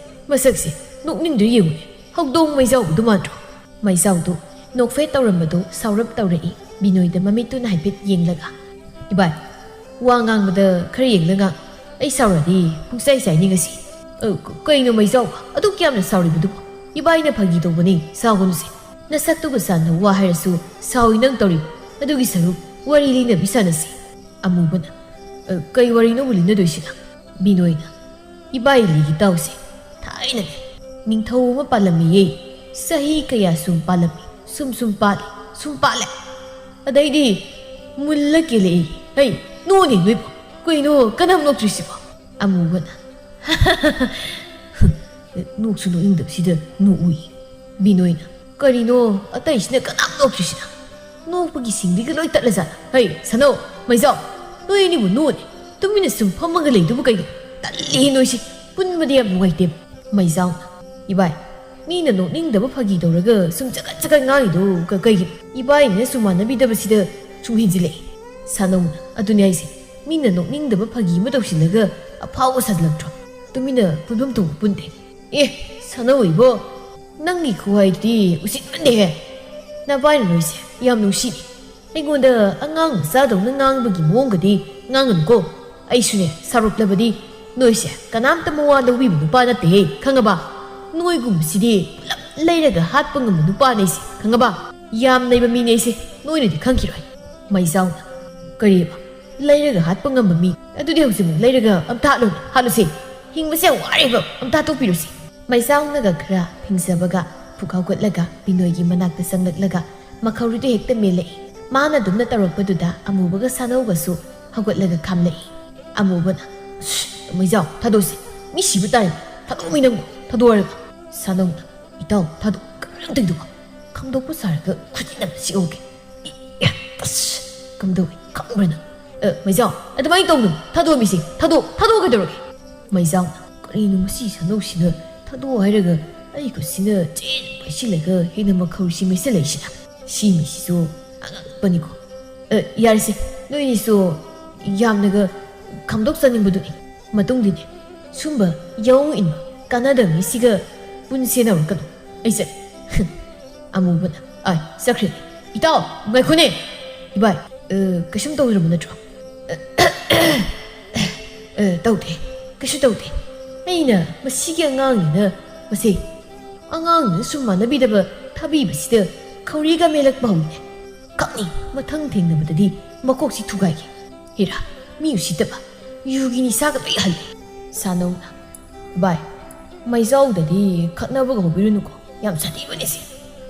ꯃꯁꯛꯁꯦ ꯅꯣꯛꯅꯤꯡꯗ꯭ꯔ ꯌꯦꯡꯉꯨꯅꯦ ꯍꯧꯗꯣꯡ ꯃꯩꯖꯥꯎꯕꯗꯨ ꯃꯥꯟꯗ꯭ꯔꯣ ꯃꯩꯖꯥꯎꯗꯨ ꯅꯣꯛꯐꯦꯠ ꯇꯧꯔꯝꯕꯗꯨ ꯁꯥꯎꯔꯞ ꯇꯧꯔꯛꯏ ꯕꯤꯅꯣꯏꯗ ꯃꯃꯤꯠꯇꯨꯅ ꯍꯥꯏꯐꯦꯠ ꯌꯦꯡꯂꯒ 이봐이 ꯋꯥ ꯉꯥꯡꯕꯗ ꯈꯔ ꯌꯦꯡꯂꯒ ꯑꯩ ꯁꯥꯎꯔꯗꯤ ꯄꯨꯡꯆꯥꯏ ꯆꯥꯏꯅꯤ ꯉꯁꯤ ꯀꯩꯅꯣ ꯃꯩꯖꯥꯎ ꯑꯗꯨꯛ ꯌꯥꯝꯅ ꯁꯥꯎꯔꯤꯕꯗꯨꯕꯨ 이봐이ꯅ ꯐꯥꯒꯤ ꯇꯧꯕꯅꯤ ꯁꯥꯎꯒꯅꯨꯁꯦ ꯅꯁꯛꯇꯨꯒ ꯆꯥꯟꯅ ꯋꯥ ꯍꯥꯏꯔꯁꯨ ꯁꯥꯎꯏ ꯅꯪ ꯇꯧꯔꯤꯕ ꯑꯗꯨꯒꯤ ꯁꯔꯨꯛ ꯋꯥꯔꯤ ꯂꯤꯅꯕꯤ ꯁꯥꯟꯅꯁꯤ ꯑꯃꯨꯕꯅ ꯀꯩ ꯋꯥꯔꯤꯅꯣꯕꯨ ꯂꯤꯅꯗꯣꯏꯁꯤꯅ ꯕꯤꯅꯣꯏꯅ 이봐이 ꯂꯤꯒꯤ ꯇꯥꯎꯁꯦ ꯊꯥꯏꯅꯅꯦ ꯅꯤꯡꯊꯧ ꯑꯃ ꯄꯥꯜꯂꯝꯃꯤꯌꯦ ꯆꯍꯤ ꯀꯌꯥ ꯁꯨꯝ ꯄꯥꯜꯂꯝꯃꯤ ꯁꯨꯝ ꯄꯥꯜꯂꯦ ꯑꯗꯩꯗꯤ ꯃꯨꯜꯂ ꯀꯦꯜꯂꯛꯏ ꯍꯩ ꯅꯣꯛꯅꯦ ꯅꯣꯏꯕꯨ ꯀꯩꯅꯣ ꯀꯅꯥꯝ ꯅꯣꯛꯇ꯭ꯔꯤꯁꯤꯕꯣ ꯑꯃꯨꯕꯅ ꯅꯣꯛꯁꯨ ꯅꯣꯛꯅꯤꯡꯗꯕꯁꯤꯗ ꯅꯣꯛꯎꯏ ꯕꯤꯅꯣꯏꯅ ꯀꯔꯤꯅꯣ ꯑꯇꯩꯁꯤꯅ ꯀꯅꯥꯝ ꯅꯣꯛꯇ꯭ꯔꯤꯁꯤꯅ ꯅꯣꯛꯄꯒꯤ ꯁꯤꯡꯗꯤꯒ ꯂꯣꯏ ꯇꯠꯂꯖꯥꯠꯅ ꯍꯩ ꯁꯅꯧ ꯃꯩꯖꯥꯎ ꯅꯣꯏ ꯑꯅꯤꯕꯨ ꯅꯣꯛꯅꯦ ꯇꯨꯃꯤꯟꯅ ꯁꯨꯝ ꯐꯝꯃꯒ ꯂꯩꯗꯨꯕꯨ ꯀꯩꯒꯤꯅꯣ ꯇꯜꯂꯤ ꯅꯣꯏꯁꯤ ꯄꯨꯟꯕꯗꯤ ꯌꯥꯝ ꯅꯨꯡꯉꯥꯏꯇꯦꯕ ꯃꯩꯖꯥꯎꯅ 이봐이 ꯃꯤꯅ ꯅꯣꯛꯅꯤꯡꯗꯕ ꯐꯥꯒꯤ ꯇꯧꯔꯒ ꯁꯨꯝ ꯆꯒꯠ ꯉꯥꯡꯉꯤꯗꯣ ꯀꯩꯒꯤꯅꯣ 이봐이ꯅ ꯁꯨꯝ ꯃꯥꯟꯅꯕꯤꯗꯕꯁꯤꯗ ꯁꯨꯝ ꯍꯦꯟꯖꯤꯜꯂꯛꯏ ꯁꯥꯅꯧꯅ ꯑꯗꯨꯅꯤ ꯍꯥꯏꯁꯦ ꯃꯤꯅ ꯅꯣꯛꯅꯤꯡꯗꯕ ꯐꯥꯒꯤ ꯑꯃ ꯇꯧꯁꯤꯜꯂꯒ ꯑꯐꯥꯎꯕ ꯁꯥꯖꯤꯜꯂꯛꯇ꯭ꯔꯣ ꯇꯨꯃꯤꯟꯅ ꯄꯨꯟꯐꯝ ꯊꯣꯛꯄ ꯄꯨꯟꯗꯦ ꯁꯥꯅꯧ 이보 ꯅꯪꯒꯤ ꯈꯨꯍꯥꯏꯗꯨꯗꯤ ꯎꯁꯤꯠꯃꯟꯗꯦꯍꯦ ꯅꯕꯥꯏꯅ ꯅꯣꯏꯁꯦ ꯌꯥꯝ ꯅꯨꯡꯁꯤꯅꯤ ꯑꯩꯉꯣꯟꯗ ꯑꯉꯥꯡ ꯃꯆꯥꯗꯧꯅ ꯉꯥꯡꯕꯒꯤ ꯃꯑꯣꯡꯒꯗꯤ ꯉꯥꯡꯒꯅꯨꯀꯣ ꯑꯩꯁꯨꯅꯦ ꯁꯥꯎꯔꯛꯂꯕꯗꯤ ꯅꯣꯏꯁꯦ ꯀꯅꯥꯝꯇ ꯃꯋꯥ ꯂꯧꯕꯤꯕ ꯅꯨꯄꯥ ꯅꯠꯇꯦꯍꯦ ꯈꯪꯉꯕ ꯅꯣꯏꯒꯨꯝꯕꯁꯤꯗꯤ ꯄꯨꯂꯞ ꯂꯩꯔꯒ ꯍꯥꯠꯄ ꯉꯝꯕ ꯅꯨꯄꯥꯅꯦ ꯑꯩꯁꯦ ꯈꯪꯉꯕ ꯌꯥꯝ ꯂꯩꯕ ꯃꯤꯅꯦ ꯑꯩꯁꯦ ꯅꯣꯏꯅꯗꯤ ꯈꯪꯈꯤꯔꯣꯏ ꯃꯩꯖꯥꯎꯅ ꯀꯔꯤꯕ ꯂꯩꯔꯒ ꯍꯥꯠꯄ ꯉꯝꯕ ꯃꯤ ꯑꯗꯨꯗꯤ ꯍꯧꯖꯤꯛꯃꯛ ꯂꯩꯔꯒ ꯑꯝꯇ ꯍꯥꯠꯂꯨꯁꯤ ꯍꯤꯡꯕꯁꯦ ꯌꯥꯝ ꯋꯥꯔꯦꯕ ꯑꯝꯇ ꯍꯥꯠꯇꯣꯛꯄꯤꯔꯨꯁꯤ ꯃꯩꯖꯥꯎꯅꯒ ꯈꯔ ꯐꯤꯡꯖꯕꯒ ꯐꯨꯀꯥꯎꯒꯠꯂꯒ ꯕꯤꯅꯣꯏꯒꯤ ꯃꯅꯥꯛꯇ ꯆꯪꯂꯛꯂꯒ ꯃꯈꯧꯔꯤꯗꯨ ꯍꯦꯛꯇ ꯃꯦꯜꯂꯛꯏ ꯃꯥꯅ ꯑꯗꯨꯝꯅ ꯇꯧꯔꯛꯄꯗꯨꯗ ꯑꯃꯨꯕꯒ ꯁꯥꯅꯧꯒꯁꯨ ꯍꯧꯒꯠꯂꯒ ꯈꯥꯝꯂꯛꯏ ꯑꯃꯨꯕꯅ ꯃꯩꯖꯥꯎ ꯊꯥꯗꯣꯛꯁꯤ ꯃꯤ ꯁꯤꯕ ꯇꯥꯔꯦ ꯊꯥꯗꯣꯛꯃꯤ ꯅꯪꯕꯨ ꯊꯥꯗꯣꯛꯑꯔꯒ ꯁꯥꯅꯧꯅ ꯏꯇꯥꯎ ꯊꯥꯗꯣꯛ ꯀꯔꯝ ꯇꯧꯗꯨꯕ ꯈꯪꯗꯣꯛꯄ ꯁꯥꯔꯒ ꯈꯨꯖꯤꯟꯅ ꯁꯤꯛꯍꯧꯒꯦ ꯀꯝꯗꯧꯏ ꯈꯪꯕ꯭ꯔꯥ ꯅꯪ ꯃꯩꯖꯥꯎ ꯑꯗꯨꯃꯥꯏꯅ ꯇꯧꯅꯨ ꯊꯥꯗꯣꯛꯑꯃꯤꯁꯤ ꯊꯥꯗꯣꯛꯑꯣ ꯀꯩꯗꯧꯔꯒꯦ ꯃꯩꯖꯥꯎꯅ ꯀꯔꯤꯅꯣ ꯃꯁꯤ ꯁꯥꯅꯧꯁꯤꯅ ꯊꯥꯗꯣꯛꯑꯣ ꯍꯥꯏꯔꯒ ꯑꯩ ꯈꯨꯠꯁꯤꯅ ꯆꯦꯟ ꯄꯥꯏꯁꯤꯜꯂꯒ ꯍꯦꯟꯅ ꯃꯈꯧꯔꯤꯁꯤ ꯃꯩꯁꯤꯜꯂꯛꯏꯁꯤꯅ ꯁꯤ ꯃꯤꯁꯤꯁꯨ ꯑꯉꯛꯄꯅꯤꯀꯣ ꯌꯥꯔꯁꯤ ꯅꯣꯏꯅꯤꯁꯨ ꯌꯥꯝꯅꯒ ꯈꯪꯗꯣꯛꯆꯅꯤꯡꯕꯗꯨꯅꯤ ꯃꯇꯨꯡꯗꯤꯅꯦ ꯁꯨꯝꯕ ꯌꯥꯎ ꯏꯟꯕ ꯀꯥꯟꯅꯗꯕ ꯃꯤꯁꯤꯒ ꯄꯨꯟꯁꯦꯟꯅꯔꯛꯀꯅꯨ ꯑꯩ ꯆꯠꯂꯦ ꯑꯃꯨꯕꯅ ꯑꯥꯏ ꯆꯠꯈ꯭ꯔꯦ ꯏꯇꯥꯎ ꯉꯥꯏꯈꯣꯅꯦ 이봐이 그심 떠오르면 너죠 떠오대 그심 떠오대 ꯑꯩꯅ ꯃꯁꯤꯒꯤ ꯑꯉꯥꯡꯅꯤꯅ ꯃꯁꯤ ꯑꯉꯥꯡꯅ ꯁꯨꯝ ꯃꯥꯟꯅꯕꯤꯗꯕ ꯊꯥꯕꯤꯕꯁꯤꯗ ꯈꯧꯔꯤꯒ ꯃꯦꯜꯂꯛꯄ ꯍꯧꯏꯅꯦ ꯀꯛꯅꯤ ꯃꯊꯪ ꯊꯦꯡꯅꯕꯗꯗꯤ ꯃꯀꯣꯛꯁꯤ ꯊꯨꯒꯥꯏꯒꯦ ꯍꯦꯔꯥ ꯃꯤ ꯎꯁꯤꯠꯇꯕ ꯌꯨꯒꯤ ꯅꯤꯁꯥꯒ ꯂꯣꯏ ꯍꯜꯂꯦ ꯁꯥꯅꯧꯅ ꯚꯥꯏ ꯃꯩꯖꯥꯎꯗꯗꯤ ꯈꯠꯅꯕꯒ ꯍꯧꯕꯤꯔꯨꯅꯨꯀꯣ ꯌꯥꯝ ꯁꯥꯊꯤꯕꯅꯦ ꯁꯤ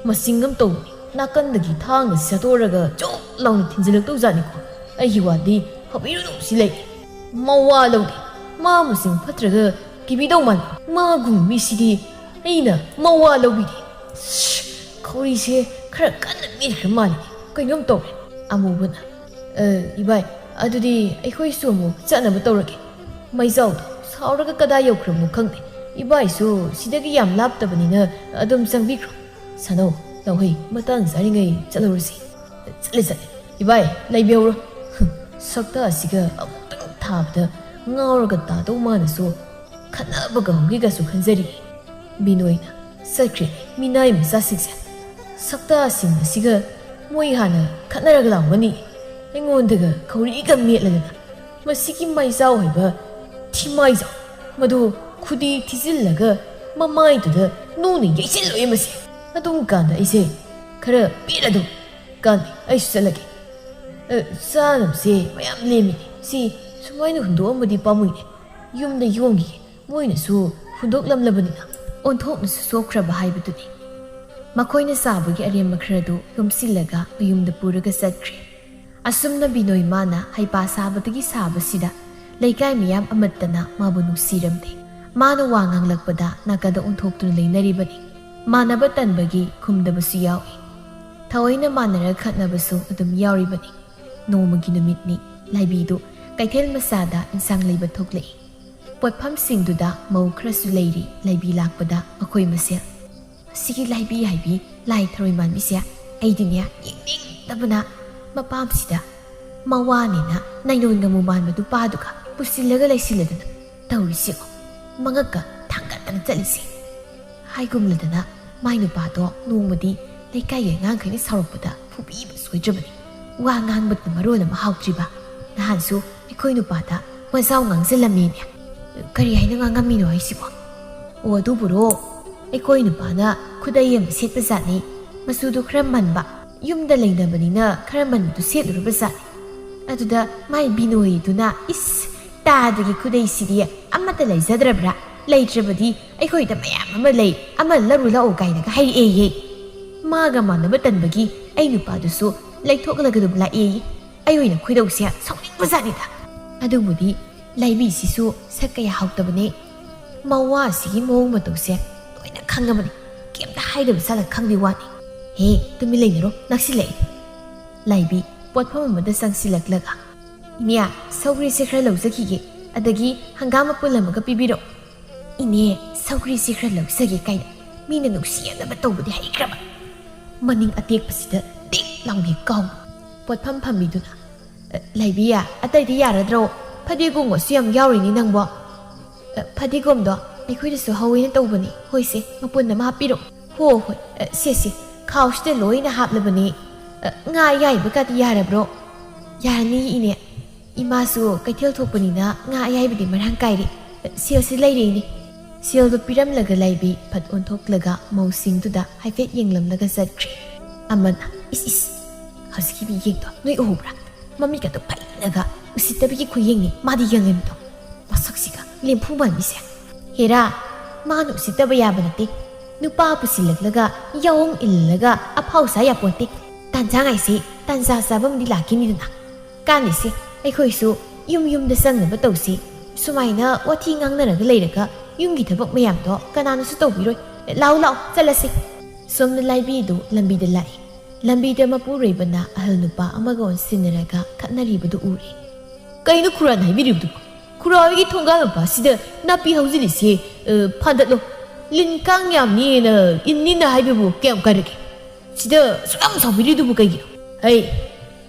ꯃꯁꯤꯡ ꯑꯃ ꯇꯧꯕꯅꯤ ꯅꯥꯀꯟꯗꯒꯤ ꯊꯥꯡꯅ ꯁꯠꯇꯣꯔꯒ ꯆꯣꯞ ꯂꯥꯎꯅ ꯊꯤꯟꯖꯤꯜꯂꯛꯇꯧꯖꯥꯠꯅꯤꯀꯣ ꯑꯩꯒꯤ ꯋꯥꯗꯤ ꯍꯧꯕꯤꯔꯨꯅꯨ ꯁꯤ ꯂꯩ ꯃꯋꯥ ꯂꯧꯗꯦ ꯃꯥ ꯃꯁꯤꯡ ꯐꯠꯇ꯭ꯔꯒ ꯀꯤꯕꯤꯗꯧ ꯃꯥꯟꯕ ꯃꯥꯒꯨꯝ ꯃꯤꯁꯤꯗꯤ ꯑꯩꯅ ꯃꯋꯥ ꯂꯧꯕꯤꯗꯦ ꯈꯧꯔꯤꯁꯦ ꯈꯔ ꯀꯟꯅ ꯃꯦꯠꯈ꯭ꯔ ꯃꯥꯜꯂꯤꯅꯦ ꯀꯩꯅꯣꯝ ꯇꯧꯔꯦ ꯑꯃꯨꯕꯅ 이봐이 ꯑꯗꯨꯗꯤ ꯑꯩꯈꯣꯏꯁꯨ ꯑꯃꯨꯛ ꯆꯠꯅꯕ ꯇꯧꯔꯒꯦ ꯃꯩꯖꯥꯎꯗꯣ ꯁꯥꯎꯔꯒ ꯀꯗꯥꯏ ꯌꯧꯈ꯭ꯔꯕꯅꯣ ꯈꯪꯗꯦ 이봐이ꯁꯨ ꯁꯤꯗꯒꯤ ꯌꯥꯝ ꯂꯥꯞꯇꯕꯅꯤꯅ ꯑꯗꯨꯝ ꯆꯪꯕꯤꯈ꯭ꯔꯣ ꯁꯥꯅꯧ ꯂꯧꯍꯩ ꯃꯇꯥꯡ ꯆꯥꯔꯤꯉꯩ ꯆꯠꯂꯨꯔꯁꯤ ꯆꯠꯂꯦ 이봐이 ꯂꯩꯕꯤꯍꯧꯔꯣ ꯁꯛꯇ ꯑꯁꯤꯒ ꯑꯃꯨꯛꯇꯪ ꯊꯥꯕꯗ ꯉꯥꯎꯔꯒ ꯇꯥꯗꯧ ꯃꯥꯅꯁꯨ ꯈꯠꯅꯕꯒ ꯍꯧꯒꯦꯒꯁꯨ ꯈꯟꯖꯔꯤ ꯕꯤꯅꯣꯏꯅ ꯆꯠꯈ꯭ꯔꯦ ꯃꯤꯅꯥꯏ ꯃꯆꯥꯁꯤꯡꯁꯦ ꯁꯛꯇꯥꯁꯤꯡ ꯑꯁꯤꯒ ꯃꯣꯏ ꯍꯥꯟꯅ ꯈꯠꯅꯔꯒ ꯂꯥꯎꯒꯅꯤ ꯑꯩꯉꯣꯟꯗꯒ ꯈꯧꯔꯤꯒ ꯃꯦꯠꯂꯗꯅ ꯃꯁꯤꯒꯤ ꯃꯩꯖꯥꯎ ꯍꯥꯏꯕ ꯊꯤꯃꯥꯏꯖꯥꯎ ꯃꯗꯨ ꯈꯨꯗꯤ ꯊꯤꯖꯤꯜꯂꯒ ꯃꯃꯥꯏꯗꯨꯗ ꯅꯨꯡꯅ ꯌꯩꯁꯤꯜꯂꯣꯏ ꯃꯁꯤ ꯑꯗꯨꯝ ꯀꯥꯟꯗ ꯑꯩꯁꯦ ꯈꯔ ꯄꯦꯠꯂꯗꯧ ꯀꯥꯟꯗꯤ ꯑꯩꯁꯨ ꯆꯠꯂꯒꯦ ꯆꯥꯅꯕꯁꯦ ꯃꯌꯥꯝ ꯂꯦꯝꯃꯤꯅꯦ ꯁꯤ ꯁꯨꯃꯥꯏꯅ ꯍꯨꯟꯗꯣꯛꯑꯝꯕꯗꯤ ꯄꯥꯝꯃꯨꯏꯅꯦ ꯌꯨꯝꯗ ꯌꯣꯝꯈꯤꯒꯦ ꯃꯣꯏꯅꯁꯨ ꯍꯨꯟꯗꯣꯛꯂꯝꯂꯕꯅꯤꯅ ꯑꯣꯟꯊꯣꯛꯅꯁꯨ ꯁꯣꯛꯈ꯭ꯔꯕ ꯍꯥꯏꯕꯗꯨꯅꯤ ꯃꯈꯣꯏꯅ ꯆꯥꯕꯒꯤ ꯑꯔꯦꯝꯕ ꯈꯔꯗꯨ ꯌꯣꯝꯁꯤꯜꯂꯒ ꯃꯌꯨꯝꯗ ꯄꯨꯔꯒ ꯆꯠꯈ꯭ꯔꯦ ꯑꯁꯨꯝꯅ ꯕꯤꯅꯣꯏ ꯃꯥꯅ ꯍꯩꯄꯥ ꯁꯥꯕꯗꯒꯤ ꯁꯥꯕꯁꯤꯗ ꯂꯩꯀꯥꯏ ꯃꯤꯌꯥꯝ ꯑꯃꯠꯇꯅ ꯃꯥꯕꯨ ꯅꯨꯡꯁꯤꯔꯝꯗꯦ ꯃꯥꯅ ꯋꯥ ꯉꯥꯡꯂꯛꯄꯗ ꯅꯥꯀꯟꯗ ꯑꯣꯟꯊꯣꯛꯇꯨꯅ ꯂꯩꯅꯔꯤꯕꯅꯤ ꯃꯥꯟꯅꯕ ꯇꯟꯕꯒꯤ ꯈꯨꯝꯗꯕꯁꯨ ꯌꯥꯎꯏ ꯊꯑꯣꯏꯅ ꯃꯥꯟꯅꯔ ꯈꯠꯅꯕꯁꯨ ꯑꯗꯨꯝ ꯌꯥꯎꯔꯤꯕꯅꯤ ꯅꯣꯡꯃꯒꯤ ꯅꯨꯃꯤꯠꯅꯤ ꯂꯥꯏꯕꯤꯗꯨ ꯀꯩꯊꯦꯜ ꯃꯆꯥꯗ ꯏꯟꯁꯥꯡ ꯂꯩꯕ ꯊꯣꯛꯂꯛꯏ ꯄꯣꯠꯐꯝꯁꯤꯡꯗꯨꯗ ꯃꯧ ꯈꯔꯁꯨ ꯂꯩꯔꯤ ꯂꯥꯏꯕꯤ ꯂꯥꯛꯄꯗ ꯃꯈꯣꯏ ꯃꯁꯦꯜ ꯑꯁꯤꯒꯤ ꯂꯥꯏꯕꯤ ꯍꯥꯏꯕꯤ ꯂꯥꯏ ꯊꯔꯣꯏ ꯃꯥꯟꯕꯤꯁꯦ ꯑꯩꯗꯤꯅꯦ ꯌꯦꯡꯅꯤꯡꯗꯕꯅ ꯃꯄꯥꯝꯁꯤꯗ ꯃꯋꯥꯅꯤꯅ ꯅꯩꯅꯣꯟ ꯉꯃꯨ ꯃꯥꯟꯕ ꯅꯨꯄꯥꯗꯨꯒ ꯄꯨꯁꯤꯜꯂꯒ ꯂꯩꯁꯤꯜꯂꯗꯅ ꯇꯧꯔꯤꯁꯤꯕꯣ ꯃꯉꯛꯀ ꯊꯥꯡꯒꯠꯇꯅ ꯆꯠꯂꯤꯁꯦ ꯍꯥꯏꯒꯨꯝꯂꯗꯅ ꯃꯥꯏ ꯅꯨꯄꯥꯗꯣ ꯅꯣꯡꯃꯗꯤ ꯂꯩꯀꯥꯏꯒꯤ ꯑꯉꯥꯡꯈꯩꯅ ꯁꯥꯎꯔꯛꯄꯗ ꯐꯨꯕꯤꯕ ꯁꯣꯏꯗ꯭ꯔꯕꯅꯤ ꯋꯥ ꯉꯥꯡꯕꯗ ꯃꯔꯣꯜ ꯑꯃ ꯍꯥꯎꯇ꯭ꯔꯤꯕ ꯅꯍꯥꯟꯁꯨ ꯑꯩꯈꯣꯏ ꯅꯨꯄꯥꯗ ꯃꯖꯥꯎ ꯉꯥꯡꯁꯤꯜꯂꯝꯃꯦꯅꯦ ꯀꯔꯤ ꯍꯥꯏꯅ ꯉꯥꯡꯉꯝꯃꯤꯅꯣ ꯍꯥꯏꯁꯤꯕꯣ ꯑꯣ ꯑꯗꯨꯕꯨꯔꯣ ꯑꯩꯈꯣꯏ ꯅꯨꯄꯥꯅ ꯈꯨꯗꯩ ꯑꯃ ꯁꯦꯠꯄ ꯖꯥꯠꯅꯤ ꯃꯆꯨꯗꯣ ꯈꯔ ꯃꯟꯕ ꯌꯨꯝꯗ ꯂꯩꯅꯕꯅꯤꯅ ꯈꯔ ꯃꯟꯕꯗꯨ ꯁꯦꯠꯂꯨꯔꯕ ꯖꯥꯠꯅꯤ ꯑꯗꯨꯗ ꯃꯥꯏ ꯕꯤꯅꯣꯏꯗꯨꯅ ꯏꯁ ꯇꯥꯗꯒꯤ ꯈꯨꯗꯩꯁꯤꯗꯤ ꯑꯃꯠꯇ ꯂꯩꯖꯗ꯭ꯔꯕ꯭ꯔꯥ ꯂꯩꯇ꯭ꯔꯕꯗꯤ ꯑꯩꯈꯣꯏꯗ ꯃꯌꯥꯝ ꯑꯃ ꯂꯩ ꯑꯃ ꯂꯧꯔꯨ ꯂꯥꯛꯑꯣ ꯀꯥꯏꯅꯒ ꯍꯥꯏꯔꯛꯑꯦꯌꯦ ꯃꯥꯒ ꯃꯥꯟꯅꯕ ꯇꯟꯕꯒꯤ ꯑꯩ ꯅꯨꯄꯥꯗꯨꯁꯨ ꯂꯩꯊꯣꯛꯂꯒ ꯑꯗꯨꯝ ꯂꯥꯛꯑꯦꯌꯦ ꯑꯩ ꯑꯣꯏꯅ ꯈꯣꯏꯗꯧꯁꯦ ꯁꯥꯎꯅꯤꯡꯕ ꯖꯥꯠꯅꯤꯗ ꯑꯗꯨꯕꯨꯗꯤ ꯂꯩꯕꯤꯁꯤꯁꯨ ꯁꯛ ꯀꯌꯥ ꯍꯥꯎꯇꯕꯅꯦ ꯃꯋꯥꯁꯤꯒꯤ ꯃꯑꯣꯡ ꯃꯇꯧꯁꯦ ꯂꯣꯏꯅ ꯈꯪꯉꯕꯅꯤ ꯀꯩꯝꯇ ꯍꯥꯏꯗꯕ ꯆꯥꯠꯂ ꯈꯪꯕꯤ ꯋꯥꯅꯤ ꯍꯦ ꯇꯨꯃꯤꯟ ꯂꯩꯅꯔꯣ ꯅꯛꯁꯤꯜꯂꯛꯑꯦ ꯂꯥꯏꯕꯤ ꯄꯣꯠꯐꯝ ꯑꯃꯗ ꯆꯪꯁꯤꯜꯂꯛꯂꯒ ꯏꯅꯦ ꯁꯧꯒ꯭ꯔꯤꯁꯦ ꯈꯔ ꯂꯧꯖꯈꯤꯒꯦ ꯑꯗꯒꯤ ꯍꯪꯒꯥꯝ ꯃꯄꯨꯟ ꯑꯃꯒ ꯄꯤꯕꯤꯔꯛꯑꯣ ꯏꯅꯦ ꯁꯧꯒ꯭ꯔꯤꯁꯦ ꯈꯔ ꯂꯧꯖꯒꯦ ꯀꯥꯏꯅ ꯃꯤꯅ ꯅꯨꯡꯁꯤꯅꯕ ꯇꯧꯕꯗꯤ ꯍꯩꯈ꯭ꯔꯕ ꯃꯅꯤꯡ ꯑꯇꯦꯛꯄꯁꯤꯗ ꯇꯤꯛ ꯂꯥꯎꯅ ꯀꯥꯎ ꯄꯣꯠꯐꯝ ꯐꯝꯕꯤꯗꯨꯅ ꯂꯩꯕꯤꯌꯥ ꯑꯇꯩꯗꯤ ꯌꯥꯔꯗ꯭ꯔꯣ ꯐꯗꯤꯒꯣꯝꯒꯁꯨ ꯌꯥꯝ ꯌꯥꯎꯔꯤꯅꯤ ꯅꯪꯕꯣ ꯐꯗꯤꯒꯣꯝꯗꯣ ꯑꯩꯈꯣꯏꯗꯁꯨ ꯍꯧꯋꯦꯅ ꯇꯧꯕꯅꯤ ꯍꯣꯏꯁꯦ ꯃꯄꯨꯟ ꯑꯃ ꯍꯥꯞꯄꯤꯔꯛꯑꯣ ꯍꯣꯏ ꯁꯦ ꯈꯥꯎꯁꯤꯗ ꯂꯣꯏꯅ ꯍꯥꯞꯂꯕꯅꯤ ꯉꯥ ꯑꯌꯥꯏꯕꯒꯗꯤ ꯌꯥꯔꯕ꯭ꯔꯣ ꯌꯥꯔꯅꯤ ꯏꯅꯦ ꯏꯃꯥꯁꯨ ꯀꯩꯊꯦꯜ ꯊꯣꯛꯄꯅꯤꯅ ꯉꯥ ꯑꯌꯥꯏꯕꯗꯤ ꯃꯔꯥꯡ ꯀꯥꯏꯔꯦ ꯁꯦꯜꯁꯤ ꯂꯩꯔꯦꯅꯤ ꯁꯦꯜꯗꯨ ꯄꯤꯔꯝꯂꯒ ꯂꯩꯕꯤ ꯐꯠ ꯑꯣꯟꯊꯣꯛꯂꯒ ꯃꯧꯁꯤꯡꯗꯨꯗ ꯍꯥꯏꯐꯦꯠ ꯌꯦꯡꯂꯝꯂꯒ ꯆꯠꯈ꯭ꯔꯦ ꯑꯃꯅ ꯏꯁ ꯍꯧꯖꯤꯛꯀꯤ ꯃꯤꯌꯦꯡꯗꯣ ꯅꯣꯏ ꯎꯍꯧꯕ꯭ꯔꯥ ꯃꯃꯤꯠꯀꯗꯣ ꯐꯩꯅꯒ ꯎꯁꯤꯠꯇꯕꯒꯤ ꯈꯨꯌꯦꯡꯅꯤ ꯃꯥꯗꯤ ꯌꯦꯡꯉꯝꯃꯤꯗꯣ ꯃꯁꯛꯁꯤꯒ ꯂꯦꯝꯐꯨ ꯃꯥꯟꯕꯤꯁꯦ ꯍꯦꯔꯥ ꯃꯥꯅ ꯎꯁꯤꯠꯇꯕ ꯌꯥꯕ ꯅꯠꯇꯦ ꯅꯨꯄꯥ ꯄꯨꯁꯤꯜꯂꯛꯂꯒ ꯌꯥꯎꯑꯣꯡ ꯏꯜꯂꯒ ꯑꯐꯥꯎ ꯁꯥ ꯌꯥꯄꯣꯟꯇꯦ ꯇꯥꯟꯖꯥꯉꯥꯏꯁꯤ ꯇꯥꯟꯖꯥ ꯆꯥꯕꯝꯗꯤ ꯂꯥꯛꯈꯤꯅꯤꯗꯅ ꯀꯥꯟꯅꯤꯁꯦ ꯑꯩꯈꯣꯏꯁꯨ ꯌꯨꯝꯗ ꯆꯪꯅꯕ ꯇꯧꯁꯤ ꯁꯨꯃꯥꯏꯅ ꯋꯥꯊꯤ ꯉꯥꯡꯅꯔꯒ ꯂꯩꯔꯒ ꯌꯨꯝꯒꯤ ꯊꯕꯛ ꯃꯌꯥꯝꯗꯣ ꯀꯅꯥꯅꯁꯨ ꯇꯧꯕꯤꯔꯣꯏ ꯂꯥꯛꯑꯣ ꯆꯠꯂꯁꯤ ꯁꯣꯝꯅ ꯂꯥꯏꯕꯤꯗꯨ ꯂꯝꯕꯤꯗ ꯂꯥꯛꯏ ꯂꯝꯕꯤꯗ ꯃꯄꯨꯔꯣꯏꯕꯅ ꯑꯍꯜ ꯅꯨꯄꯥ ꯑꯃꯒ ꯑꯣꯟꯁꯤꯟꯅꯔꯒ ꯈꯠꯅꯔꯤꯕꯗꯨ ꯎꯔꯦ ꯀꯩꯅꯣ ꯈꯨꯔꯥꯟ ꯍꯥꯏꯕꯤꯔꯤꯕꯗꯨꯕꯣ ꯈꯨꯔꯥꯏꯒꯤ ꯊꯣꯡꯒꯥꯜ ꯃꯄꯥꯁꯤꯗ ꯅꯥꯄꯤ ꯍꯧꯖꯤꯜꯂꯤꯁꯦ ꯐꯥꯗꯠꯂꯣ ꯂꯤꯟ ꯀꯥꯡ ꯌꯥꯝꯅꯤꯅ ꯏꯟꯅꯤꯅ ꯍꯥꯏꯕꯕꯨ ꯀꯌꯥꯝ ꯀꯥꯏꯔꯒꯦ ꯁꯤꯗ ꯁꯨꯛꯌꯥꯝ ꯁꯥꯎꯕꯤꯔꯤꯗꯨꯕꯨ ꯀꯩꯒꯤꯅꯣ ꯍꯩ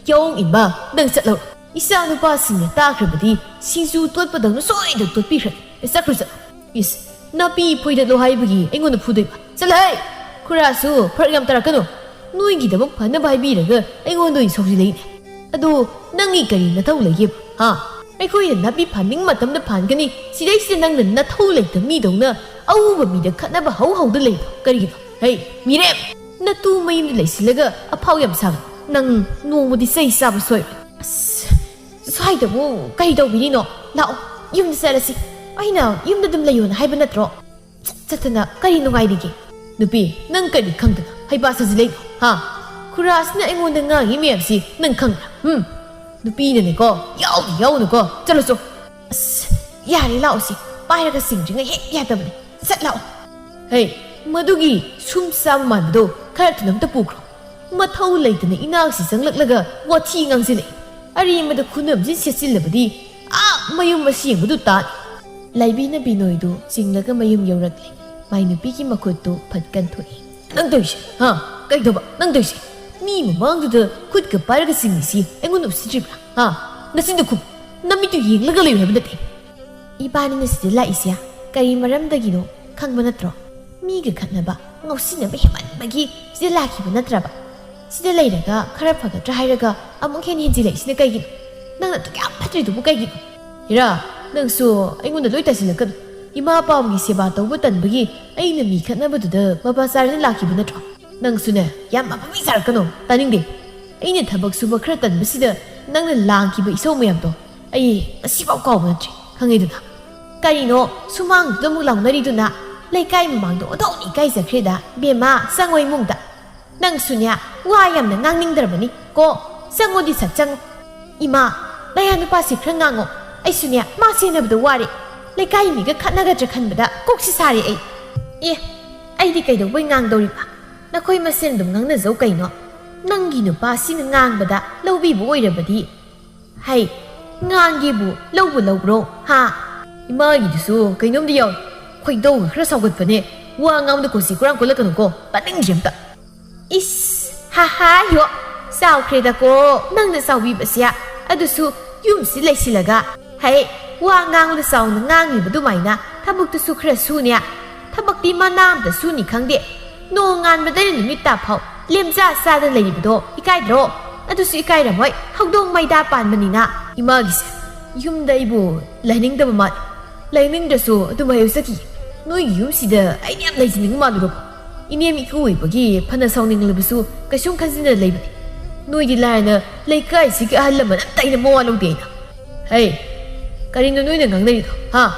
ꯌꯥꯎꯑꯣꯡ ꯏꯟꯕ ꯅꯪ ꯆꯠꯂꯣ Isa nupasingna takrabadi sinju totpadawna soida totpikhra sakrusa is napi phoidalo haibagi aingon phudaiba chalai khurasu phargam tarakano noigi dabak phanaba haibiraga aingon doi soksi leine adu nangi kari nathau lege ha aikoi napi phaning matamda phangani sidai sida nang nathau leita mi dawna auba mi da khatnaba hau hau da lei kari hey mire natu mayim leisilaga aphau yam sang nang nongmodi sei sab soi Saidabu, Kaido Virino, now, Yum Selasi. I know, Yum the Layon, Hibanatro. Satana, Karino Idigi. Nupi, Nankadi Kanga, Hibasas Lake, ha. Kuras na ingon the nga imsi, Nankanga. Nupi Nico, Yow Nuko, Teloso. Yari Lausi, Piraga singing a hit yatabli. Set low. Hey, Madugi, Sum Sam Mando, Cartonum the Pukro. Matau late in the Inaxis and Lagaga, what he anzili. Arimada kunam silabadi, mayum machine would do that. Laibina binoido, sing like a mayum yorakli. Mine piki makoto, patcantoi. Nandosh, ha, Kaidoba, Nandosh. Me among the good caparaga sinisi, and one of Sijibra, ha, nothing to cook. Nami to ye, legally have the thing. Iban is the Laisia, Karimaram Dagino, Kangmanatro. Miga Kanaba, no sinner beheman, Magi, the lucky Manatraba. Sida lairaga kharapaga trairaga among ken hinjilai sina kaigi nangna to kya patri du bukai ira nangsu aingonda loi tasilaka ima pawgi seba tawbu tanbagi aina mi khatnabadu da baba sarna lakibuna tro nangsu ne yam baba mi sarakano taningde aina thabak suba khara tanbasida nangna langkiba iso mayam to ai asibaw kawba tri khangiduna karino sumang damu langnari duna laikai mamangdo odoni kai zakreda bema sangoi mungda Nang sunya, wayam na ngang ning darabani, ko, sango di satchang. Ima, layanu pasi krangango, ay sunya, masinabdo wari. Laikay mi ga katnaga jakhan bada, koksi sari ay. Ay di kayo boy ngang dori pa. Nakoy masendom ngang na zaw kayo no. Nang gino pasi na ngang bada, lawbi bo oy rabadi. Hay, ngang gibu, lawbo lawbro, ha. Ima gidusu, kayo nom diyaw. Koy daw, krasagot pa ni. Wa ngam na ko si kurang kulakan ko, pating jemta. Is, haha, yo, sao kreda ko, nang na sao bibasya, adusu, yum sila silaga. Hey, wa ngang na sao na ngang iba dumay na, tabog to sukra sunya, tabag di manam da suni kang di. No ngan madali numit tapaw, limza sa da lay iba do, ikay dro, adusu ikay ramoy, hagdong may dapan manina. Imagis, yum da ibo, lining da mamat, lining da so, dumayo saki. No yum sida, ay niyam lay sining maduro. Iniam ikuwi bagi pana sauning labusu kasung kanzina labani. Noi di lana laikai sigi ahalaman at tayo na mawalong din. Hey, karino noi na ngang narito, ha?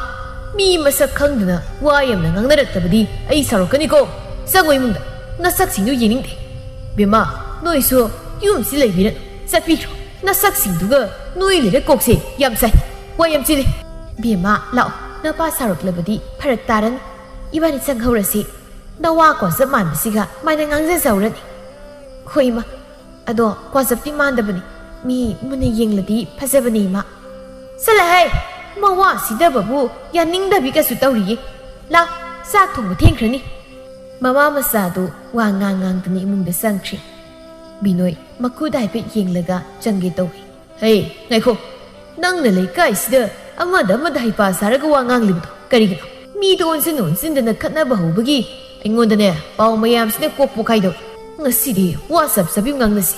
Mi masakhang na wayam na ngang naratabadi ay sarokan ko. Sangoy munda, nasaksing no yining de. Bima, noi so, yum silay biran, sa pitro, nasaksing duga, noi lira kokse, yamsay, wayam sili. Bima, lao, napasarok labadi, paraktaran, iba ni sang haurasi. Nawa ko sa man bisiga may nangang sa sauran. Hoy ma, ado ko sa timan dabani. Mi muna yengladi pasabani ma. Salahay, mawa si dababu yaning dabi ka sutawri. La, sa tungo tengkrani. Mama masado wa ngangang tani imong da sangkri. Binoy, makuday pit yenglaga jangge tawi. Hey, ngay ko, nang nalay ka isda amada madahay pa saraga wa ngang libdo. Karigino, mi doon sin da nakatna bahu bagi. Ingonda pao mayam sina kokpo kaido. Ngasidi WhatsApp sabi ngang nasi.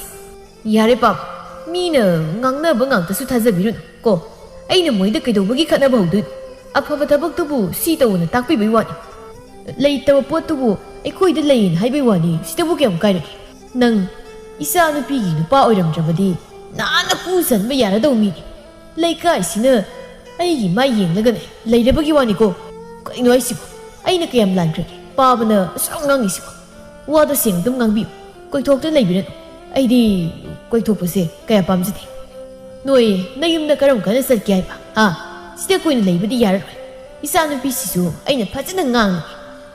Yare pap, mina ngang na bangang tasu tazabirun ko. Ay na moy da kaido bagi katna bahudud. Apaba tabag tubu si tawo na takpi baywani. Lay tawa po tubu ay koy da layin hay baywani si tawo kayang kairaki. Nang isa na pigi na pa oiram drabadi na napusan mayara daw mini. Lay ka sina ay maying lagane. Lay na bagiwani ko. Kaino ay sigo. Ay na kayam landraki. Pabana sang ngang isip. Wada sing dum ngang biu. Koy thok ta leibiran. Ai di koy thok pase kaya pamjiti. Noi nayum na karam kana sat kyai pa. Ha. Sida koy na leibadi yar. Isa nu pi sisu ai na phajana ngang.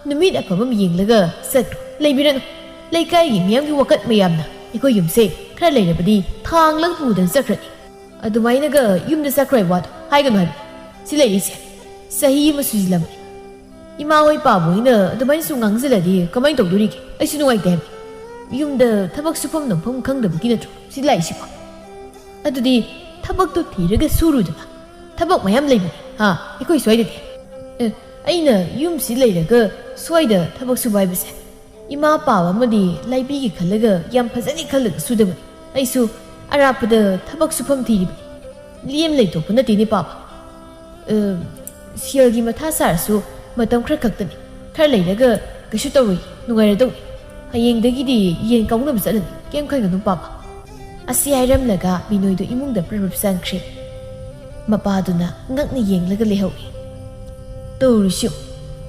Numit apamam yenglaga sat leibiran. Laikai gi miyam gi wakat mayam na. Iko yumse khara leirabadi thang lang pu dan sakrani. Adumai naga yum da sakrai wat. Hai gan hai. Silai ise. Sahi masujilam. Ima hoy paboy na damay sungang sila di kamay tawduri ki ay sinungay tem yung da tabak supam ng pamkang da bukina tro sila isip ko ato di ꯊꯕꯛꯇꯨ ꯊꯤꯔꯒ ꯁꯨꯔꯨꯗꯅ ꯊꯕꯛ ꯃꯌꯥꯝ ꯂꯩꯕꯅꯤ ꯍꯥ ꯑꯩꯈꯣꯏ ꯁ꯭ꯋꯥꯏꯗꯗꯤ ꯑꯩꯅ ꯌꯨꯝꯁꯤ ꯂꯩꯔꯒ ꯁ꯭ꯋꯥꯏꯗ ꯊꯕꯛ ꯁꯨꯕ ꯍꯥꯏꯕꯁꯦ ꯏꯃꯥ ꯄꯥꯕ ꯑꯃꯗꯤ ꯂꯩꯕꯤꯒꯦ ꯈꯜꯂꯒ ꯌꯥꯝ ꯐꯖꯅ ꯈꯜꯂꯒ ꯁꯨꯗꯕꯅꯤ ꯑꯩꯁꯨ ꯑꯔꯥꯞꯄꯗ ꯊꯕꯛ ꯁꯨꯐꯝ ꯊꯤꯔꯤꯕꯅꯤ ꯂꯦꯝ ꯂꯩꯊꯣꯛꯄ ꯅꯠꯇꯦꯅꯦ ꯄꯥꯕ ꯁꯦꯜꯒꯤ ꯃꯊꯥ ꯁꯥꯔꯁꯨ ꯃꯇꯝ ꯈꯔ ꯈꯛꯇꯅꯤ ꯈꯔ ꯂꯩꯔꯒ ꯀꯩꯁꯨ ꯇꯧꯔꯣꯏ ꯅꯨꯡꯉꯥꯏꯔꯗꯧꯅꯤ ꯍꯌꯦꯡꯗꯒꯤꯗꯤ ꯌꯦꯟ ꯀꯥꯎꯅꯕ ꯆꯠꯂꯅꯤ ꯀꯩꯝ ꯈꯟꯒꯅꯨ ꯄꯥꯕ ꯑꯁꯤ ꯍꯥꯏꯔꯝꯂꯒ ꯕꯤꯅꯣꯏꯗꯨ ꯏꯃꯨꯡꯗ ꯄ꯭ꯔꯞ ꯆꯪꯈ꯭ꯔꯦ ꯃꯄꯥꯗꯨꯅ ꯉꯛꯅ ꯌꯦꯡꯂꯒ ꯂꯩꯍꯧꯏ ꯇꯧꯔꯤꯁꯤ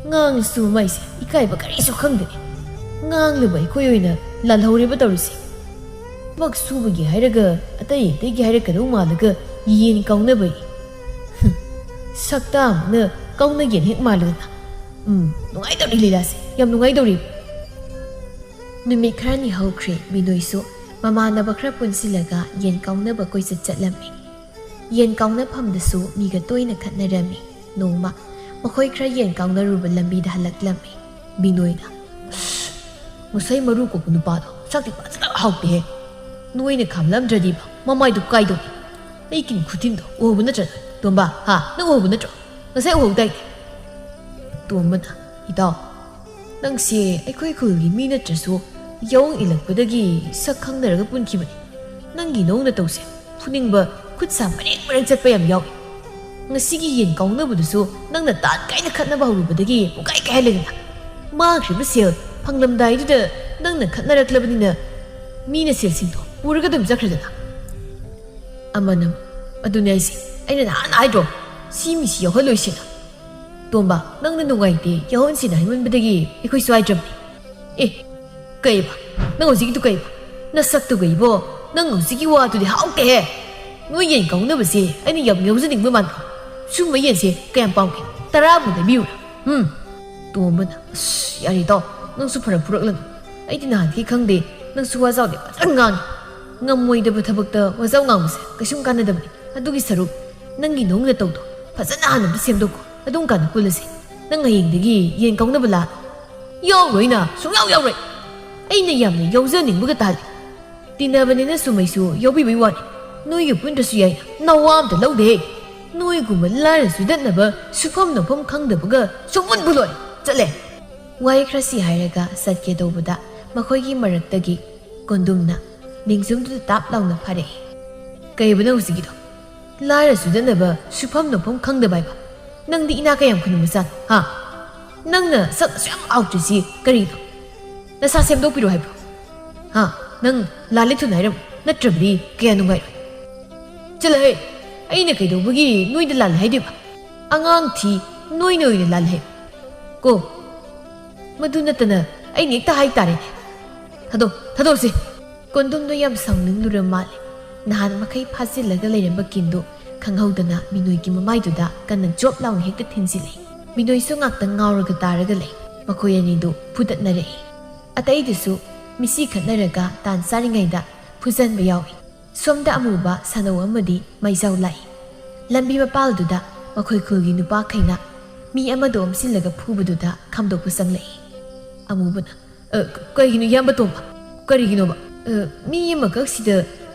ꯉꯥꯡꯂꯁꯨ ꯃꯩꯁꯦ ꯏꯀꯥꯏꯕ ꯀꯔꯤꯁꯨ ꯈꯪꯗꯦ ꯉꯥꯡꯂꯤꯕ ꯑꯩꯈꯣꯏ ꯑꯣꯏꯅ ꯂꯥꯜꯍꯧꯔꯦꯕ ꯇꯧꯔꯤꯁꯤ ꯊꯕꯛ ꯁꯨꯕꯒꯤ ꯍꯥꯏꯔꯒ ꯑꯇꯩ ꯑꯇꯩꯒꯤ ꯍꯥꯏꯔꯛꯀꯗꯧ ꯃꯥꯜꯂꯒ ꯌꯦꯟ ꯀꯥꯎꯅꯕꯩ ꯁꯛꯇꯥ ꯑꯃꯅ ꯀꯥꯎꯅꯒꯦꯅ ꯍꯦꯛ ꯃꯥꯜꯂꯒꯅ ꯅꯨꯡꯉꯥꯏꯗꯧꯔꯤ ꯂꯤꯂꯥꯁꯦ ꯌꯥꯝ ꯅꯨꯡꯉꯥꯏꯗꯧꯔꯤ ꯅꯨꯃꯤꯠ ꯈꯔꯅꯤ ꯍꯧꯈ꯭ꯔꯦ ꯕꯤꯅꯣꯏꯁꯨ ꯃꯃꯥꯟꯅꯕ ꯈꯔ ꯄꯨꯟꯁꯤꯜꯂꯒ ꯌꯦꯟ ꯀꯥꯎꯅꯕ ꯀꯣꯏꯆꯠ ꯆꯠꯂꯝꯃꯤ ꯌꯦꯟ ꯀꯥꯎꯅꯐꯝꯗꯁꯨ ꯃꯤꯒ ꯇꯣꯏꯅ ꯈꯠꯅꯔꯝꯃꯤ ꯅꯣꯡꯃ ꯃꯈꯣꯏ ꯈꯔ ꯌꯦꯟ ꯀꯥꯎꯅꯔꯨꯕ ꯂꯝꯕꯤꯗ ꯍꯜꯂꯛꯂꯝꯃꯤ ꯕꯤꯅꯣꯏꯅ ꯉꯁꯥꯏ ꯃꯔꯨ ꯀꯣꯛꯄ ꯅꯨꯄꯥꯗꯣ ꯆꯥꯛꯇꯤ ꯐꯖꯅ ꯍꯥꯎꯇꯦꯍꯦ ꯅꯣꯏꯅ ꯈꯥꯝꯂꯝꯗ꯭ꯔꯗꯤꯕ ꯃꯃꯥꯏꯗꯨ ꯀꯥꯏꯗꯧꯅꯤ ꯑꯩꯒꯤ ꯈꯨꯊꯤꯟꯗꯣ ꯎꯍꯧꯕ ꯅꯠꯇ꯭ꯔ ꯇꯣꯝꯕ ꯍꯥ ꯅꯪ ꯎꯍꯧꯕ ꯅꯠꯇ꯭ꯔꯣ ꯉꯁꯥꯏ ꯎꯍꯧꯗꯥꯏꯅꯦ ꯇꯣꯝꯕꯅ ꯏꯇꯥꯎ ꯅꯪꯁꯦ ꯑꯩꯈꯣꯏ ꯈꯨꯜꯒꯤ ꯃꯤ ꯅꯠꯇ꯭ꯔꯁꯨ ꯌꯥꯎꯪ ꯏꯜꯂꯛꯄꯗꯒꯤ ꯁꯛ ꯈꯪꯅꯔꯒ ꯄꯨꯟꯈꯤꯕꯅꯤ ꯅꯪꯒꯤ ꯅꯧꯅ ꯇꯧꯁꯦ ꯐꯨꯅꯤꯡꯕ ꯈꯨꯠ ꯁꯥ ꯃꯔꯦꯡ ꯆꯠꯄ ꯌꯥꯝ ꯌꯥꯎꯏ ꯉꯁꯤꯒꯤ ꯌꯦꯟ ꯀꯥꯎꯅꯕꯗꯨꯁꯨ ꯅꯪꯅ ꯇꯥꯟ ꯀꯥꯏꯅ ꯈꯠꯅꯕ ꯍꯧꯔꯨꯕꯗꯒꯤ ꯄꯨꯡꯀꯥꯏ ꯀꯥꯏꯍꯜꯂꯒꯅ ꯃꯥꯡꯈ꯭ꯔꯤꯕ ꯁꯦꯜ ꯐꯪꯂꯝꯗꯥꯏꯗꯨꯗ ꯅꯪꯅ ꯈꯠꯅꯔꯛꯂꯕꯅꯤꯅ ꯃꯤꯅ ꯁꯦꯜꯁꯤꯡꯗꯣ ꯄꯨꯔꯒ ꯑꯗꯨꯝ ꯆꯠꯈ꯭ꯔꯗꯅ ꯑꯃꯅ ꯑꯗꯨꯅꯦ ꯑꯩꯅ ꯅꯍꯥꯟ ꯍꯥꯏꯗ꯭ꯔꯣ ꯁꯤ ꯃꯤꯁꯤ ꯌꯥꯎꯍꯜꯂꯣꯏꯁꯤꯅ ꯇꯣꯝꯕ ꯅꯪꯅ ꯅꯨꯡꯉꯥꯏꯇꯦ ꯌꯥꯎꯍꯟꯁꯤꯅ ꯍꯥꯏꯃꯟꯕꯗꯒꯤ ꯑꯩꯈꯣꯏꯁꯨ ꯍꯥꯏꯗ꯭ꯔꯕꯅꯤ ꯀꯩꯕ ꯅꯪ ꯍꯧꯖꯤꯛꯀꯤꯗꯨ ꯀꯩꯕ ꯅꯁꯛꯇꯨꯒ ꯏꯕꯣ ꯅꯪ ꯍꯧꯖꯤꯛꯀꯤ ꯋꯥꯗꯨꯗꯤ ꯍꯥꯎꯇꯦꯍꯦ ꯅꯣꯏ ꯌꯦꯟ ꯀꯥꯎꯅꯕꯁꯦ ꯑꯩꯅ ꯌꯥꯝ ꯌꯥꯎꯖꯅꯤꯡꯕ ꯃꯥꯟꯕ꯭ꯔꯣ ꯁꯨꯝꯕ ꯌꯦꯟꯁꯦ ꯀꯌꯥꯝ ꯄꯥꯝꯒꯦ 10ꯃꯨꯛ ꯂꯩꯕꯤꯌꯨꯔꯥ ꯇꯣꯝꯕꯅ ꯌꯥꯔꯦ ꯏꯇꯥꯎ ꯅꯪꯁꯨ ꯐꯔꯛ ꯐꯨꯔꯛꯂꯅꯨ ꯑꯩꯗꯤ ꯅꯍꯥꯟꯈꯩ ꯈꯪꯗꯦ ꯅꯪꯁꯨ ꯋꯥꯖꯥꯎꯗꯤ ꯐꯖꯅ ꯉꯥꯡꯉꯤ ꯉꯝꯃꯣꯏꯗꯕ ꯊꯕꯛꯇ ꯋꯥꯖꯥꯎ ꯉꯥꯡꯕꯁꯦ ꯀꯩꯁꯨꯝ ꯀꯥꯟꯅꯗꯕꯅꯤ ꯑꯗꯨꯒꯤ ꯁꯔꯨꯛ ꯅꯪꯒꯤ ꯅꯧꯅ ꯇꯧꯗꯣ ꯐꯖꯅ ꯍꯥꯟꯅ ꯁꯦꯝꯗꯣꯛꯀꯣ ꯑꯗꯨꯝ ꯀꯥꯟꯗ ꯄꯨꯜꯂꯁꯤ ꯅꯪ ꯍꯌꯦꯡꯗꯒꯤ ꯌꯦꯟ ꯀꯥꯎꯅꯕ ꯂꯥꯛꯑꯣ ꯌꯥꯎꯔꯣꯏꯅ ꯁꯨꯡꯌꯥꯎ ꯌꯥꯎꯔꯣꯏ ꯑꯩꯅ ꯌꯥꯝꯅ ꯌꯥꯎꯖꯅꯤꯡꯕꯒ ꯇꯥꯜꯂꯤ ꯇꯤꯟꯅꯕꯅꯤꯅ ꯁꯨꯝꯃꯩꯁꯨ ꯌꯥꯎꯕꯤꯕꯩ ꯋꯥꯅꯤ ꯅꯣꯏꯒ ꯄꯨꯟꯗ꯭ꯔꯁꯨ ꯌꯥꯏꯅ ꯅꯋꯥ ꯑꯝꯇ ꯂꯧꯗꯦꯍꯦ ꯅꯣꯏꯒꯨꯝꯕ ꯂꯥꯏꯔ ꯁꯨꯗꯠꯅꯕ ꯁꯨꯐꯝ ꯅꯣꯐꯝ ꯈꯪꯗꯕꯒ ꯁꯨꯡꯄꯨꯟ ꯄꯨꯟꯂꯣꯏ ꯆꯠꯂꯦ ꯋꯥꯍꯩ ꯈꯔꯁꯤ ꯍꯥꯏꯔꯒ ꯆꯠꯀꯦ ꯇꯧꯕꯗ ꯃꯈꯣꯏꯒꯤ ꯃꯔꯛꯇꯒꯤ ꯀꯣꯟꯗꯨꯝꯅ ꯅꯤꯡꯖꯨꯝꯗꯨꯗ ꯇꯥꯞ ꯂꯥꯎꯅ ꯐꯥꯔꯛꯏ ꯀꯩꯕꯅ ꯍꯧꯖꯤꯛꯀꯤꯗꯣ ꯂꯥꯏꯔ ꯁꯨꯗꯠꯅꯕ ꯁꯨꯐꯝ ꯅꯣꯐꯝ ꯈꯪꯗꯕ ꯍꯥꯏꯕ ꯅꯪꯗꯤ ꯏꯅꯥ ꯀꯌꯥꯝ ꯈꯨꯟꯕ ꯆꯥꯅꯤ ꯍꯥ ꯅꯪꯅ ꯁꯛ ꯑꯁꯨꯛꯌꯥꯝ ꯍꯥꯎꯇ꯭ꯔꯤꯁꯤ ꯀꯔꯤꯅꯣ ꯅꯁꯥ ꯁꯦꯝꯗꯣꯛꯄꯤꯔꯣ ꯍꯥꯏꯕ꯭ꯔꯣ ꯍꯥ ꯅꯪ ꯂꯥꯜꯂꯦ ꯊꯨꯅ ꯍꯥꯏꯔꯝꯃꯨ ꯅꯠꯇ꯭ꯔꯕꯗꯤ ꯀꯌꯥ ꯅꯨꯡꯉꯥꯏꯔꯣꯏ ꯆꯠꯂꯍꯦ ꯑꯩꯅ ꯀꯩꯗꯧꯕꯒꯤ ꯅꯣꯏꯗ ꯂꯥꯜꯂꯦ ꯍꯥꯏꯗꯣꯏꯕ ꯑꯉꯥꯡ ꯊꯤ ꯅꯣꯏꯅ ꯑꯣꯏꯅ ꯂꯥꯜꯂꯦ ꯍꯥꯏꯌꯨ ꯀꯣ ꯃꯗꯨ ꯅꯠꯇꯅ ꯑꯩꯅ ꯍꯦꯛꯇ ꯍꯥꯏꯇꯥꯔꯦꯅꯦ ꯊꯥꯗꯣꯛꯁꯤ ꯀꯣꯟꯗꯨꯝꯗꯣ ꯌꯥꯝ ꯁꯥꯎꯅꯤꯡꯂꯨꯔ ꯃꯥꯜꯂꯦ ꯅꯍꯥꯟ ꯃꯈꯩ ꯐꯥꯖꯤꯜꯂꯒ ꯂꯩꯔꯝꯕ ꯀꯤꯟꯗꯣ ꯈꯪꯍꯧꯗꯅ ꯕꯤꯅꯣꯏꯒꯤ ꯃꯃꯥꯏꯗꯨꯗ ꯀꯟꯅ ꯖꯣꯞ ꯂꯥꯎꯅ ꯍꯦꯛꯇ ꯊꯤꯟꯖꯤꯜꯂꯤ ꯕꯤꯅꯣꯏꯁꯨ ꯉꯥꯛꯇꯪ ꯉꯥꯎꯔꯒ ꯇꯥꯔꯒ ꯂꯩ ꯃꯈꯣꯏ ꯑꯅꯤꯗꯨ ꯐꯨꯗꯠꯅꯔꯛꯏ ꯑꯇꯩꯗꯨꯁꯨ ꯃꯤꯁꯤ ꯈꯠꯅꯔꯒ ꯇꯥꯟ ꯆꯥꯔꯤꯉꯩꯗ ꯐꯨꯖꯟꯕ ꯌꯥꯎꯏ ꯁꯣꯝꯗ ꯑꯃꯨꯕ ꯁꯥꯅꯧ ꯑꯃꯗꯤ ꯃꯩꯖꯥꯎ ꯂꯥꯛꯏ ꯂꯝꯕꯤ ꯃꯄꯥꯜꯗꯨꯗ ꯃꯈꯣꯏ ꯈꯨꯜꯒꯤ ꯅꯨꯄꯥꯈꯩꯅ ꯃꯤ ꯑꯃꯗꯣ ꯑꯃꯁꯤꯜꯂꯒ ꯐꯨꯕꯗꯨꯗ ꯈꯥꯝꯗꯣꯛꯄ ꯆꯪꯂꯛꯏ ꯑꯃꯨꯕꯅ ꯀꯩꯒꯤꯅꯣ ꯏꯌꯥꯝꯕ ꯇꯣꯝꯕ ꯀꯔꯤꯒꯤꯅꯣꯕ ꯃꯤ ꯑꯃꯈꯛ ꯁꯤꯗ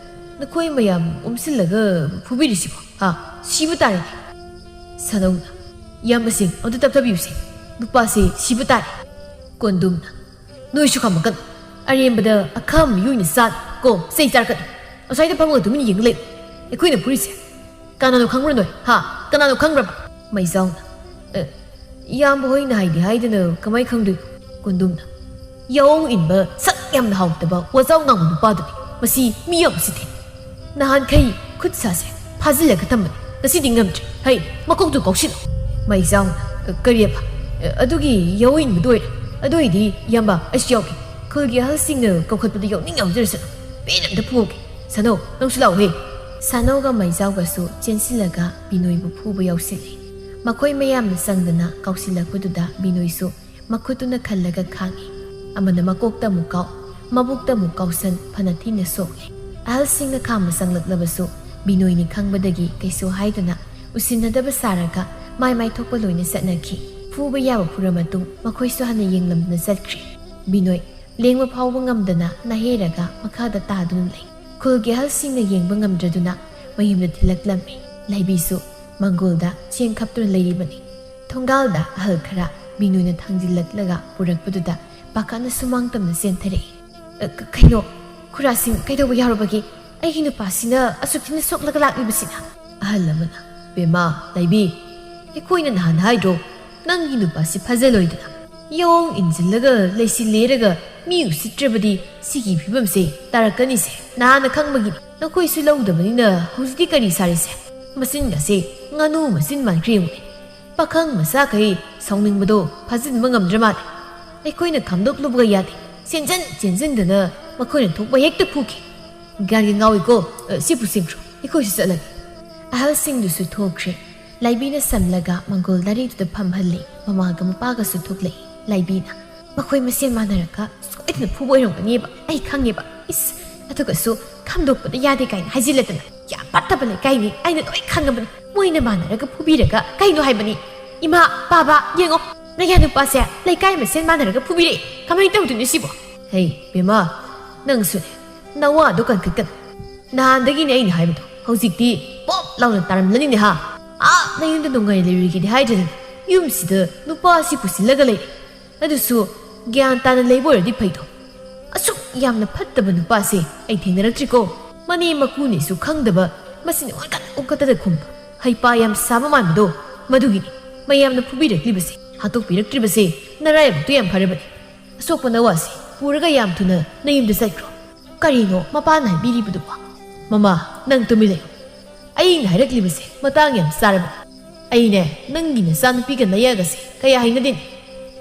ꯅꯈꯣꯏ ꯃꯌꯥꯝ ꯑꯣꯝꯁꯤꯜꯂꯒ ꯐꯨꯕꯤꯔꯤꯁꯤꯕꯣ ꯍꯥ ꯁꯤꯕ ꯇꯥꯔꯦꯅꯦ ꯁꯥꯅꯧꯅ ꯏꯌꯥꯝꯕꯁꯤꯡ ꯑꯝꯇ ꯇꯞꯊꯕꯤꯌꯨꯁꯦ ꯅꯨꯄꯥꯁꯦ ꯁꯤꯕ ꯇꯥꯔꯦ ꯀꯣꯟꯗꯨꯝꯅ ꯅꯣꯏꯁꯨ ꯈꯥꯝꯃꯛꯀꯅꯨ ꯑꯔꯦꯝꯕꯗ ꯑꯈꯥꯝ ꯃꯤꯑꯣꯏꯅ ꯆꯥꯗ ꯀꯣ ꯆꯩ ꯆꯥꯔꯛꯀꯅꯤ ꯑꯁ꯭ꯋꯥꯏꯗ ꯐꯝꯃꯒ ꯇꯨꯃꯤꯟꯅ ꯌꯦꯡꯉ ꯂꯩ ꯑꯩꯈꯣꯏꯅ ꯐꯨꯔꯤꯁꯦ ꯀꯅꯥꯅꯣ ꯈꯪꯕ꯭ꯔꯥ ꯅꯣꯏ ꯍꯥ ꯀꯅꯥꯅꯣ ꯈꯪꯕ꯭ꯔꯕ ꯃꯩꯖꯥꯎꯅ ꯏꯌꯥꯝꯕ ꯍꯣꯏꯅ ꯍꯥꯏꯗꯅ ꯀꯃꯥꯏ ꯈꯪꯗꯣꯏꯅꯣ ꯀꯣꯟꯗꯨꯝꯅ ꯌꯥꯎꯪ ꯏꯟꯕ ꯁꯛ ꯌꯥꯝꯅ ꯍꯥꯎꯇꯕ ꯋꯥꯖꯥꯎ ꯉꯥꯡꯕ ꯅꯨꯄꯥꯗꯨꯅꯤ ꯃꯁꯤ ꯃꯤ ꯌꯥꯝ ꯎꯁꯤꯠꯇꯦ ꯅꯍꯥꯟꯈꯩ ꯈꯨꯠ ꯁꯥꯁꯦ ꯐꯥꯖꯤꯜꯂꯒ ꯊꯝꯕꯅꯤ ꯉꯁꯤꯗꯤ ꯉꯝꯗ꯭ꯔꯦ ꯍꯩ ꯃꯀꯣꯛꯇꯨ ꯀꯧꯁꯤꯜꯂꯣ ꯃꯩꯖꯥꯎꯅ ꯀꯔꯤꯑꯕ ꯑꯗꯨꯒꯤ ꯌꯥꯎꯪ ꯏꯟꯕꯗꯨ ꯑꯣꯏꯔꯦ ꯑꯗꯨ ꯑꯣꯏꯗꯤ ꯏꯌꯥꯝꯕ ꯑꯩꯁꯨ ꯌꯥꯎꯒꯦ ꯈꯨꯜꯒꯤ ꯑꯍꯜꯁꯤꯡꯅ ꯀꯧꯈꯠꯄꯗ ꯌꯥꯎꯖꯔꯁꯅꯨ ꯄꯦꯟꯅ ꯑꯝꯇ ꯐꯨꯍꯧꯒꯦ ꯁꯥꯅꯧ ꯅꯪꯁꯨ ꯂꯥꯛꯎꯍꯦ ꯁꯥꯅꯧꯒ ꯃꯩꯖꯥꯎꯒꯁꯨ ꯆꯦꯟꯁꯤꯜꯂꯒ ꯕꯤꯅꯣꯏꯕꯨ ꯐꯨꯕ ꯌꯥꯎꯁꯤꯜꯂꯤ ꯃꯈꯣꯏ ꯃꯌꯥꯝꯅ ꯆꯪꯗꯅ ꯀꯥꯎꯁꯤꯜꯂꯛꯄꯗꯨꯗ ꯕꯤꯅꯣꯏꯁꯨ ꯃꯈꯨꯠꯇꯨꯅ ꯈꯜꯂꯒ ꯈꯥꯡꯉꯤ ꯑꯃꯅ ꯃꯀꯣꯛꯇ ꯑꯃꯨꯛ ꯀꯥꯎ ꯃꯕꯨꯛꯇ ꯑꯃꯨꯛ ꯀꯥꯎꯁꯟ ꯐꯅ ꯊꯤꯅ ꯁꯣꯛꯂꯤ ꯑꯍꯜꯁꯤꯡꯅ ꯈꯥꯝꯕ ꯆꯪꯂꯛꯂꯕꯁꯨ ꯕꯤꯅꯣꯏꯅꯤ ꯈꯪꯕꯗꯒꯤ ꯀꯩꯁꯨ ꯍꯥꯏꯗꯅ ꯎꯁꯤꯟꯅꯗꯕ ꯁꯥꯔꯒ ꯃꯥꯏ ꯊꯣꯛꯄ ꯂꯣꯏꯅ ꯆꯠꯅꯈꯤ ꯐꯨꯕ ꯌꯥꯕ ꯐꯨꯔ ꯃꯇꯨꯡ ꯃꯈꯣꯏꯁꯨ ꯍꯟꯅ ꯌꯦꯡꯂꯝꯗꯅ ꯆꯠꯈ꯭ꯔꯦ ꯕꯤꯅꯣꯏ ꯂꯦꯡꯕ ꯐꯥꯎꯕ ꯉꯝꯗꯅ ꯅꯥꯍꯦꯔꯒ ꯃꯈꯥꯗ ꯇꯥꯗꯨꯅ ꯂꯩ ꯈꯨꯜꯒꯤ ꯑꯍꯜꯁꯤꯡꯅ ꯌꯦꯡꯕ ꯉꯝꯗ꯭ꯔꯗꯨꯅ ꯃꯌꯨꯝꯗ ꯊꯤꯜꯂꯛꯂꯝꯃꯤ ꯂꯥꯏꯕꯤꯁꯨ ꯃꯪꯒꯣꯜꯗ ꯆꯦꯡ ꯈꯞꯇꯨꯅ ꯂꯩꯔꯤꯕꯅꯤ ꯊꯣꯡꯒꯥꯜꯗ ꯑꯍꯜ ꯈꯔ ꯃꯤꯅꯣꯏꯅ ꯊꯥꯡꯖꯤꯜꯂꯛꯂꯒ ꯄꯨꯔꯛꯄꯗꯨꯗ ꯄꯥꯈꯠꯅ ꯁꯨꯃꯥꯡ ꯇꯝꯅ ꯆꯦꯟꯊꯔꯛꯏ ꯀꯩꯅꯣ ꯈꯨꯔꯥꯁꯤꯡ ꯀꯩꯗꯧꯕ ꯌꯥꯎꯔꯕꯒꯦ ꯑꯩꯒꯤ ꯅꯨꯄꯥꯁꯤꯅ ꯑꯁꯨꯛ ꯊꯤꯅ ꯁꯣꯛꯂꯒ ꯂꯥꯛꯂꯤꯕꯁꯤꯅ ꯑꯍꯜ ꯑꯃꯅ ꯕꯦꯝꯃ ꯂꯥꯏꯕꯤ ꯑꯩꯈꯣꯏꯅ ꯅꯍꯥꯟ ꯍꯥꯏꯗ꯭ꯔꯣ ꯅꯪꯒꯤ ꯅꯨꯄꯥꯁꯤ ꯐꯖꯂꯣꯏꯗꯅ ꯌꯣꯡ ꯏꯟꯁꯤꯜꯂꯒ ꯂꯩꯁꯤꯜꯂꯦꯔꯒ ꯃꯤ ꯎꯁꯤꯠꯇ꯭ꯔꯕꯗꯤ ꯁꯤꯒꯤ ꯐꯤꯕꯝꯁꯦ ꯇꯥꯔꯛꯀꯅꯤꯁꯦ ꯅꯍꯥꯟꯅ ꯈꯪꯕꯒꯤꯅꯤ ꯅꯈꯣꯏꯁꯨ ꯂꯧꯗꯕꯅꯤꯅ ꯍꯧꯖꯤꯛꯇꯤ ꯀꯔꯤ ꯁꯥꯔꯤꯁꯦ ꯃꯆꯤꯟꯒꯁꯦ ꯉꯥꯅꯨ ꯃꯆꯤꯟ ꯃꯥꯟꯈ꯭ꯔꯦ ꯌꯦꯡꯉꯨꯅꯦ ꯄꯥꯈꯪ ꯃꯆꯥꯈꯩ ꯁꯥꯎꯅꯤꯡꯕꯗꯣ ꯐꯥꯖꯤꯟꯕ ꯉꯝꯗ꯭ꯔ ꯃꯥꯜꯂꯦ ꯑꯩꯈꯣꯏꯅ ꯈꯥꯝꯗꯣꯛꯂꯨꯕꯒ ꯌꯥꯗꯦ ꯆꯦꯟꯁꯤꯟꯗꯅ ꯃꯈꯣꯏꯅ ꯊꯣꯛꯄ ꯍꯦꯛꯇ ꯐꯨꯈꯤ ꯒ꯭ꯌꯥꯟꯒꯤ ꯉꯥꯎꯏꯀꯣ ꯁꯤ ꯄꯨꯁꯤꯡꯈ꯭ꯔꯣ ꯑꯩꯈꯣꯏꯁꯨ ꯆꯠꯂꯒꯦ ꯑꯍꯜꯁꯤꯡꯗꯨꯁꯨ ꯊꯣꯛꯈ꯭ꯔꯦ ꯂꯥꯏꯕꯤꯅ ꯁꯝꯂꯒ ꯃꯪꯒꯣꯜ ꯗꯥꯔꯤꯗꯨꯗ ꯐꯝꯍꯜꯂꯤ ꯃꯃꯥꯒ ꯃꯄꯥꯒꯁꯨ ꯊꯣꯛꯂꯛꯏ ꯂꯥꯏꯕꯤꯅ ꯃꯈꯣꯏ ꯃꯁꯦꯟ ꯃꯥꯟꯅꯔꯒ ꯁꯣꯏꯗꯅ ꯐꯨꯕ ꯑꯣꯏꯔꯝꯒꯅꯦꯕ ꯑꯩ ꯈꯪꯉꯦꯕ ꯏꯁ ꯑꯗꯨꯒꯁꯨ ꯈꯥꯝꯗꯣꯛꯄꯗ ꯌꯥꯗꯦ ꯀꯥꯏꯅ ꯍꯥꯏꯖꯤꯜꯂꯗꯅ ꯌꯥꯝ ꯐꯠꯇꯕ ꯂꯩꯀꯥꯏꯅꯤ ꯑꯩꯅ ꯂꯣꯏ ꯈꯪꯉꯕꯅꯤ ꯃꯣꯏꯅ ꯃꯥꯟꯅꯔꯒ ꯐꯨꯕꯤꯔꯒ ꯀꯩꯅꯣ ꯍꯥꯏꯕꯅꯤ ꯏꯃꯥ ꯕꯥꯕꯥ ꯌꯦꯡꯉꯣ ꯅꯌꯥ ꯅꯨꯄꯥꯁꯦ ꯂꯩꯀꯥꯏ ꯃꯁꯦꯟ ꯃꯥꯟꯅꯔꯒ ꯐꯨꯕꯤꯔꯛꯏ ꯀꯃꯥꯏꯅ ꯇꯧꯗꯣꯏꯅꯣ ꯁꯤꯕꯣ ꯍꯩ ꯕꯦꯝꯃ ꯅꯪꯁꯨꯅꯦ ꯅꯋꯥꯗꯣ ꯀꯟꯈꯠꯀꯅꯨ ꯅꯍꯥꯟꯗꯒꯤꯅꯦ ꯑꯩꯅ ꯍꯥꯏꯕꯗꯣ ꯍꯧꯖꯤꯛꯇꯤ ꯄꯣꯞ ꯂꯥꯎꯅ ꯇꯥꯔꯝꯂꯅꯤꯅꯦ ꯍꯥ ꯅꯌꯨꯝꯗ ꯅꯨꯡꯉꯥꯏꯅ ꯂꯩꯔꯨꯒꯦꯗꯤ ꯍꯥꯏꯗ꯭ꯔꯗꯅ ꯌꯨꯝꯁꯤꯗ ꯅꯨꯄꯥꯁꯤ ꯄꯨꯁꯤꯜꯂꯒ ꯂꯩꯔꯦ ꯑꯗꯨꯁꯨ ꯒ꯭ꯌꯥꯟ ꯇꯥꯅ ꯂꯩꯕ ꯑꯣꯏꯔꯗꯤ ꯐꯩꯗꯣ ꯑꯁꯨꯛ ꯌꯥꯝꯅ ꯐꯠꯇꯕ ꯅꯨꯄꯥꯁꯦ ꯑꯩ ꯊꯦꯡꯅꯔꯛꯇ꯭ꯔꯤꯀꯣ ꯃꯅꯦ ꯃꯀꯨꯅꯦꯁꯨ ꯈꯪꯗꯕ ꯃꯁꯤꯅ ꯑꯣꯟꯈꯠꯇꯗ ꯈꯨꯝꯕ ꯍꯩꯄꯥ ꯌꯥꯝ ꯁꯥꯕ ꯃꯥꯟꯕꯗꯣ ꯃꯗꯨꯒꯤꯅꯤ ꯃꯌꯥꯝꯅ ꯐꯨꯕꯤꯔꯛꯂꯤꯕꯁꯦ ꯍꯥꯠꯇꯣꯛꯄꯤꯔꯛꯇ꯭ꯔꯤꯕꯁꯦ ꯅꯔꯥꯏꯕꯛꯇꯣ ꯌꯥꯝ ꯐꯔꯕꯅꯤ ꯑꯁꯣꯛꯄ ꯅꯋꯥꯁꯦ ꯄꯨꯔꯒ ꯌꯥꯝ ꯊꯨꯅ ꯅꯌꯨꯝꯗ ꯆꯠꯈ꯭ꯔꯣ ꯀꯔꯤꯅꯣ ꯃꯄꯥꯅ ꯍꯥꯏꯕꯤꯔꯤꯕꯗꯨꯕꯣ ꯃꯃꯥ ꯅꯪ ꯇꯨꯃꯤꯟ ꯂꯩꯌꯨ ꯑꯩꯅ ꯍꯥꯏꯔꯛꯂꯤꯕꯁꯦ ꯃꯇꯥꯡ ꯌꯥꯝ ꯆꯥꯔꯕꯅꯤ ꯑꯩꯅꯦ ꯅꯪꯒꯤ ꯅꯆꯥꯅꯨꯄꯤꯒ ꯅꯌꯥꯒꯁꯦ ꯀꯌꯥ ꯍꯩꯅꯗꯦꯅꯦ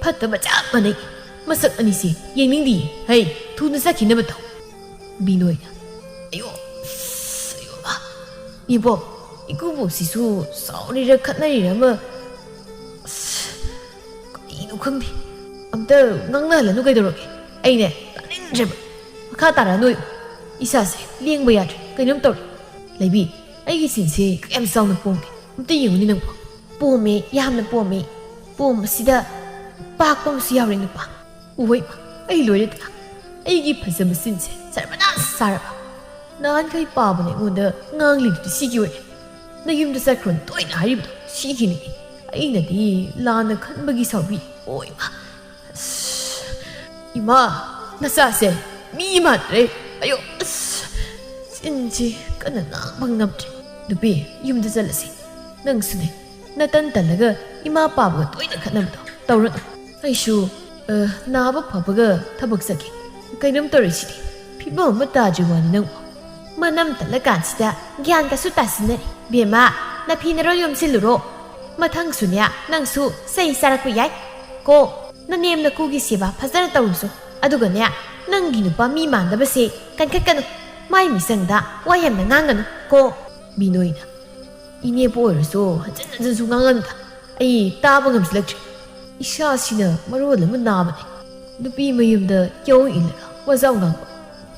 ꯐꯠꯇꯕ ꯆꯞ ꯃꯥꯟꯅꯩ ꯃꯁꯛ ꯑꯅꯤꯁꯦ ꯌꯦꯡꯅꯤꯡꯗꯤꯌꯦ ꯍꯩ ꯊꯨꯅ ꯆꯠꯈꯤꯅꯕ ꯇꯧ ꯕꯤꯅꯣꯏꯅ ꯑꯌꯣ ꯏꯕꯣꯛ ꯏꯀꯨꯕꯣꯛꯁꯤꯁꯨ ꯁꯥꯎꯔꯤꯔ ꯈꯠꯅꯔꯤꯔ ꯑꯃ ꯀꯔꯤꯅꯣ ꯈꯪꯗꯦ ꯑꯝꯇ ꯉꯥꯡꯅꯍꯜꯂꯅꯨ ꯀꯩꯗꯧꯔꯒꯦ ꯑꯩꯅꯦ ꯇꯥꯅꯤꯡꯗ꯭ꯔꯦꯕ ꯃꯈꯥ ꯇꯥꯔꯛꯑꯅꯨ ꯂꯦꯡꯕ ꯌꯥꯗ꯭ꯔꯦ ꯀꯩꯅꯣꯝ ꯇꯧꯔꯦ ꯂꯩꯕꯤ ꯑꯩꯒꯤ ꯆꯤꯟꯁꯦ ꯀꯌꯥꯝ ꯆꯥꯎꯅ ꯄꯣꯝꯒꯦ ꯑꯝꯇ ꯌꯦꯡꯉꯨꯅꯤ ꯅꯪꯕꯣ ꯄꯣꯝꯃꯦ ꯌꯥꯝꯅ ꯄꯣꯝꯃꯦ ꯄꯣꯝꯕꯁꯤꯗ ꯄꯥꯛꯄ ꯑꯃꯁꯨ ꯌꯥꯎꯔꯦ ꯅꯨꯄꯥ ꯎꯍꯣꯏ ꯑꯩ ꯂꯣꯏꯔꯦꯗꯅ ꯑꯩꯒꯤ ꯐꯖꯕ ꯆꯤꯟꯁꯦ ꯁꯔꯕꯅꯥꯁ ꯁꯥꯔꯕ ꯅꯍꯥꯟꯈꯩ ꯄꯥꯕꯅ ꯑꯩꯉꯣꯟꯗ ꯉꯥꯡꯂꯤꯗꯨꯗꯤ ꯁꯤꯒꯤ ꯑꯣꯏꯔꯦ ꯅꯌꯨꯝꯗ ꯆꯠꯈ꯭ꯔꯣꯅ ꯇꯣꯏꯅ ꯍꯥꯏꯔꯤꯕꯗꯣ ꯁꯤꯒꯤꯅꯤ ꯑꯩꯅꯗꯤ ꯂꯥꯟꯅ ꯈꯟꯕꯒꯤ ꯁꯥꯎꯕꯤ ꯑꯣ ꯏꯃꯥ ꯅꯆꯥꯁꯦ ꯃꯤ ꯃꯥꯟꯗ꯭ꯔꯦ ꯑꯌꯣ ꯆꯤꯟꯁꯤ ꯀꯟꯅ ꯉꯥꯡꯕ ꯉꯝꯗ꯭ꯔꯦ ꯅꯨꯄꯤ ꯌꯨꯝꯗ ꯆꯠꯂꯁꯤ ꯅꯪꯁꯨꯅꯦ ꯅꯇꯟ ꯇꯜꯂꯒ ꯏꯃꯥ ꯄꯥꯕꯒ ꯇꯣꯏꯅ ꯈꯠꯅꯕꯗꯣ ꯇꯧꯔꯅꯨ ꯑꯩꯁꯨ ꯅꯥꯕ ꯐꯕꯒ ꯊꯕꯛ ꯆꯠꯀꯦ ꯀꯩꯅꯣꯝ ꯇꯧꯔꯤꯁꯤꯗꯤ ꯐꯤꯕꯝ ꯑꯃ ꯇꯥꯗ꯭ꯔꯤ ꯋꯥꯅꯤ ꯅꯪꯕꯨ ꯃꯅꯝ ꯇꯜꯂꯀꯥꯟꯁꯤꯗ ꯒ꯭ꯌꯥꯟꯒꯁꯨ ꯇꯥꯁꯤꯟꯅꯔꯤ ꯕꯦꯝꯃ ꯅꯐꯤꯅꯔꯣ ꯌꯣꯝꯁꯤꯜꯂꯨꯔꯣ ꯃꯊꯪꯁꯨꯅꯦ ꯅꯪꯁꯨ ꯆꯩ ꯆꯥꯔꯛꯄ ꯌꯥꯏ ꯀꯣ ꯅꯅꯦꯝ ꯅꯀꯨꯒꯤ ꯁꯦꯕꯥ ꯐꯖꯅ ꯇꯧꯔꯨꯁꯨ ꯑꯗꯨꯒꯅꯦ ꯅꯪꯒꯤ ꯅꯨꯄꯥ ꯃꯤ ꯃꯥꯟꯗꯕꯁꯦ ꯀꯟꯈꯠꯀꯅꯨ ꯃꯥꯏ ꯃꯤꯆꯪꯗ ꯋꯥ ꯌꯥꯝꯅ ꯉꯥꯡꯒꯅꯨ ꯀꯣ ꯕꯤꯅꯣꯏꯅ ꯏꯅꯦꯕꯨ ꯑꯣꯏꯔꯁꯨ ꯍꯟꯖꯤꯟ ꯍꯟꯖꯤꯟꯁꯨ ꯉꯥꯡꯒꯅꯨꯗ ꯑꯩ ꯇꯥꯕ ꯉꯝꯁꯤꯜꯂꯛꯇ꯭ꯔꯦ ꯏꯁꯥꯁꯤꯅ ꯃꯔꯣꯜ ꯑꯃ ꯅꯥꯕꯅꯦ ꯅꯨꯄꯤ ꯃꯌꯨꯝꯗ ꯌꯧ ꯏꯜꯂꯒ ꯋꯥꯖꯥꯎ ꯉꯥꯡꯕ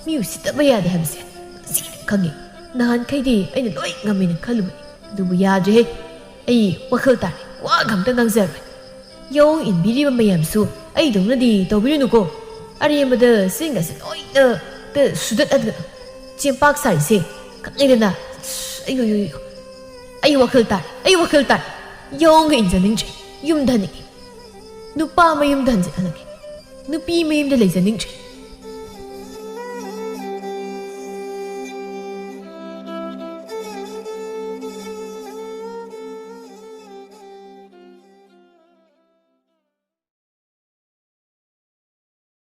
ꯃꯤ ꯎꯁꯤꯠꯇꯕ ꯌꯥꯗꯦ ꯍꯥꯏꯕꯁꯦ ꯉꯁꯤꯗ ꯈꯪꯉꯤ ꯅꯍꯥꯟꯈꯩꯗꯤ ꯑꯩꯅ ꯂꯣꯏ ꯉꯝꯃꯦꯅ ꯈꯜꯂꯨꯕꯅꯤ ꯑꯗꯨꯕꯨ ꯌꯥꯗ꯭ꯔꯦꯍꯦ ꯑꯩ ꯋꯥꯈꯜ ꯇꯥꯔꯦ ꯋꯥꯒ ꯑꯝꯇ ꯉꯥꯡꯖꯔꯣꯏ ꯌꯧ ꯏꯟꯕꯤꯔꯤꯕ ꯃꯌꯥꯝꯁꯨ ꯑꯩꯗꯧꯅꯗꯤ ꯇꯧꯕꯤꯔꯨꯅꯨꯀꯣ ꯑꯔꯦꯝꯕꯗ ꯆꯤꯡꯒꯁꯦ ꯂꯣꯏꯅ ꯁꯨꯗꯠꯂꯗꯅ ꯆꯦꯡꯄꯥꯛ ꯁꯥꯔꯤꯁꯦ ꯈꯪꯉꯦꯗꯅ ꯑꯩ ꯋꯥꯈꯜ ꯇꯥꯔꯦ ꯌꯧꯒ ꯏꯟꯖꯅꯤꯡꯗ꯭ꯔꯦ ꯌꯨꯝꯗ ꯍꯟꯅꯤꯡꯉꯤ ꯅꯨꯄꯥ ꯃꯌꯨꯝꯗ ꯍꯟꯖꯤꯜꯍꯜꯂꯒꯦ ꯅꯨꯄꯤ ꯃꯌꯨꯝꯗ ꯂꯩꯖꯅꯤꯡꯗ꯭ꯔꯦ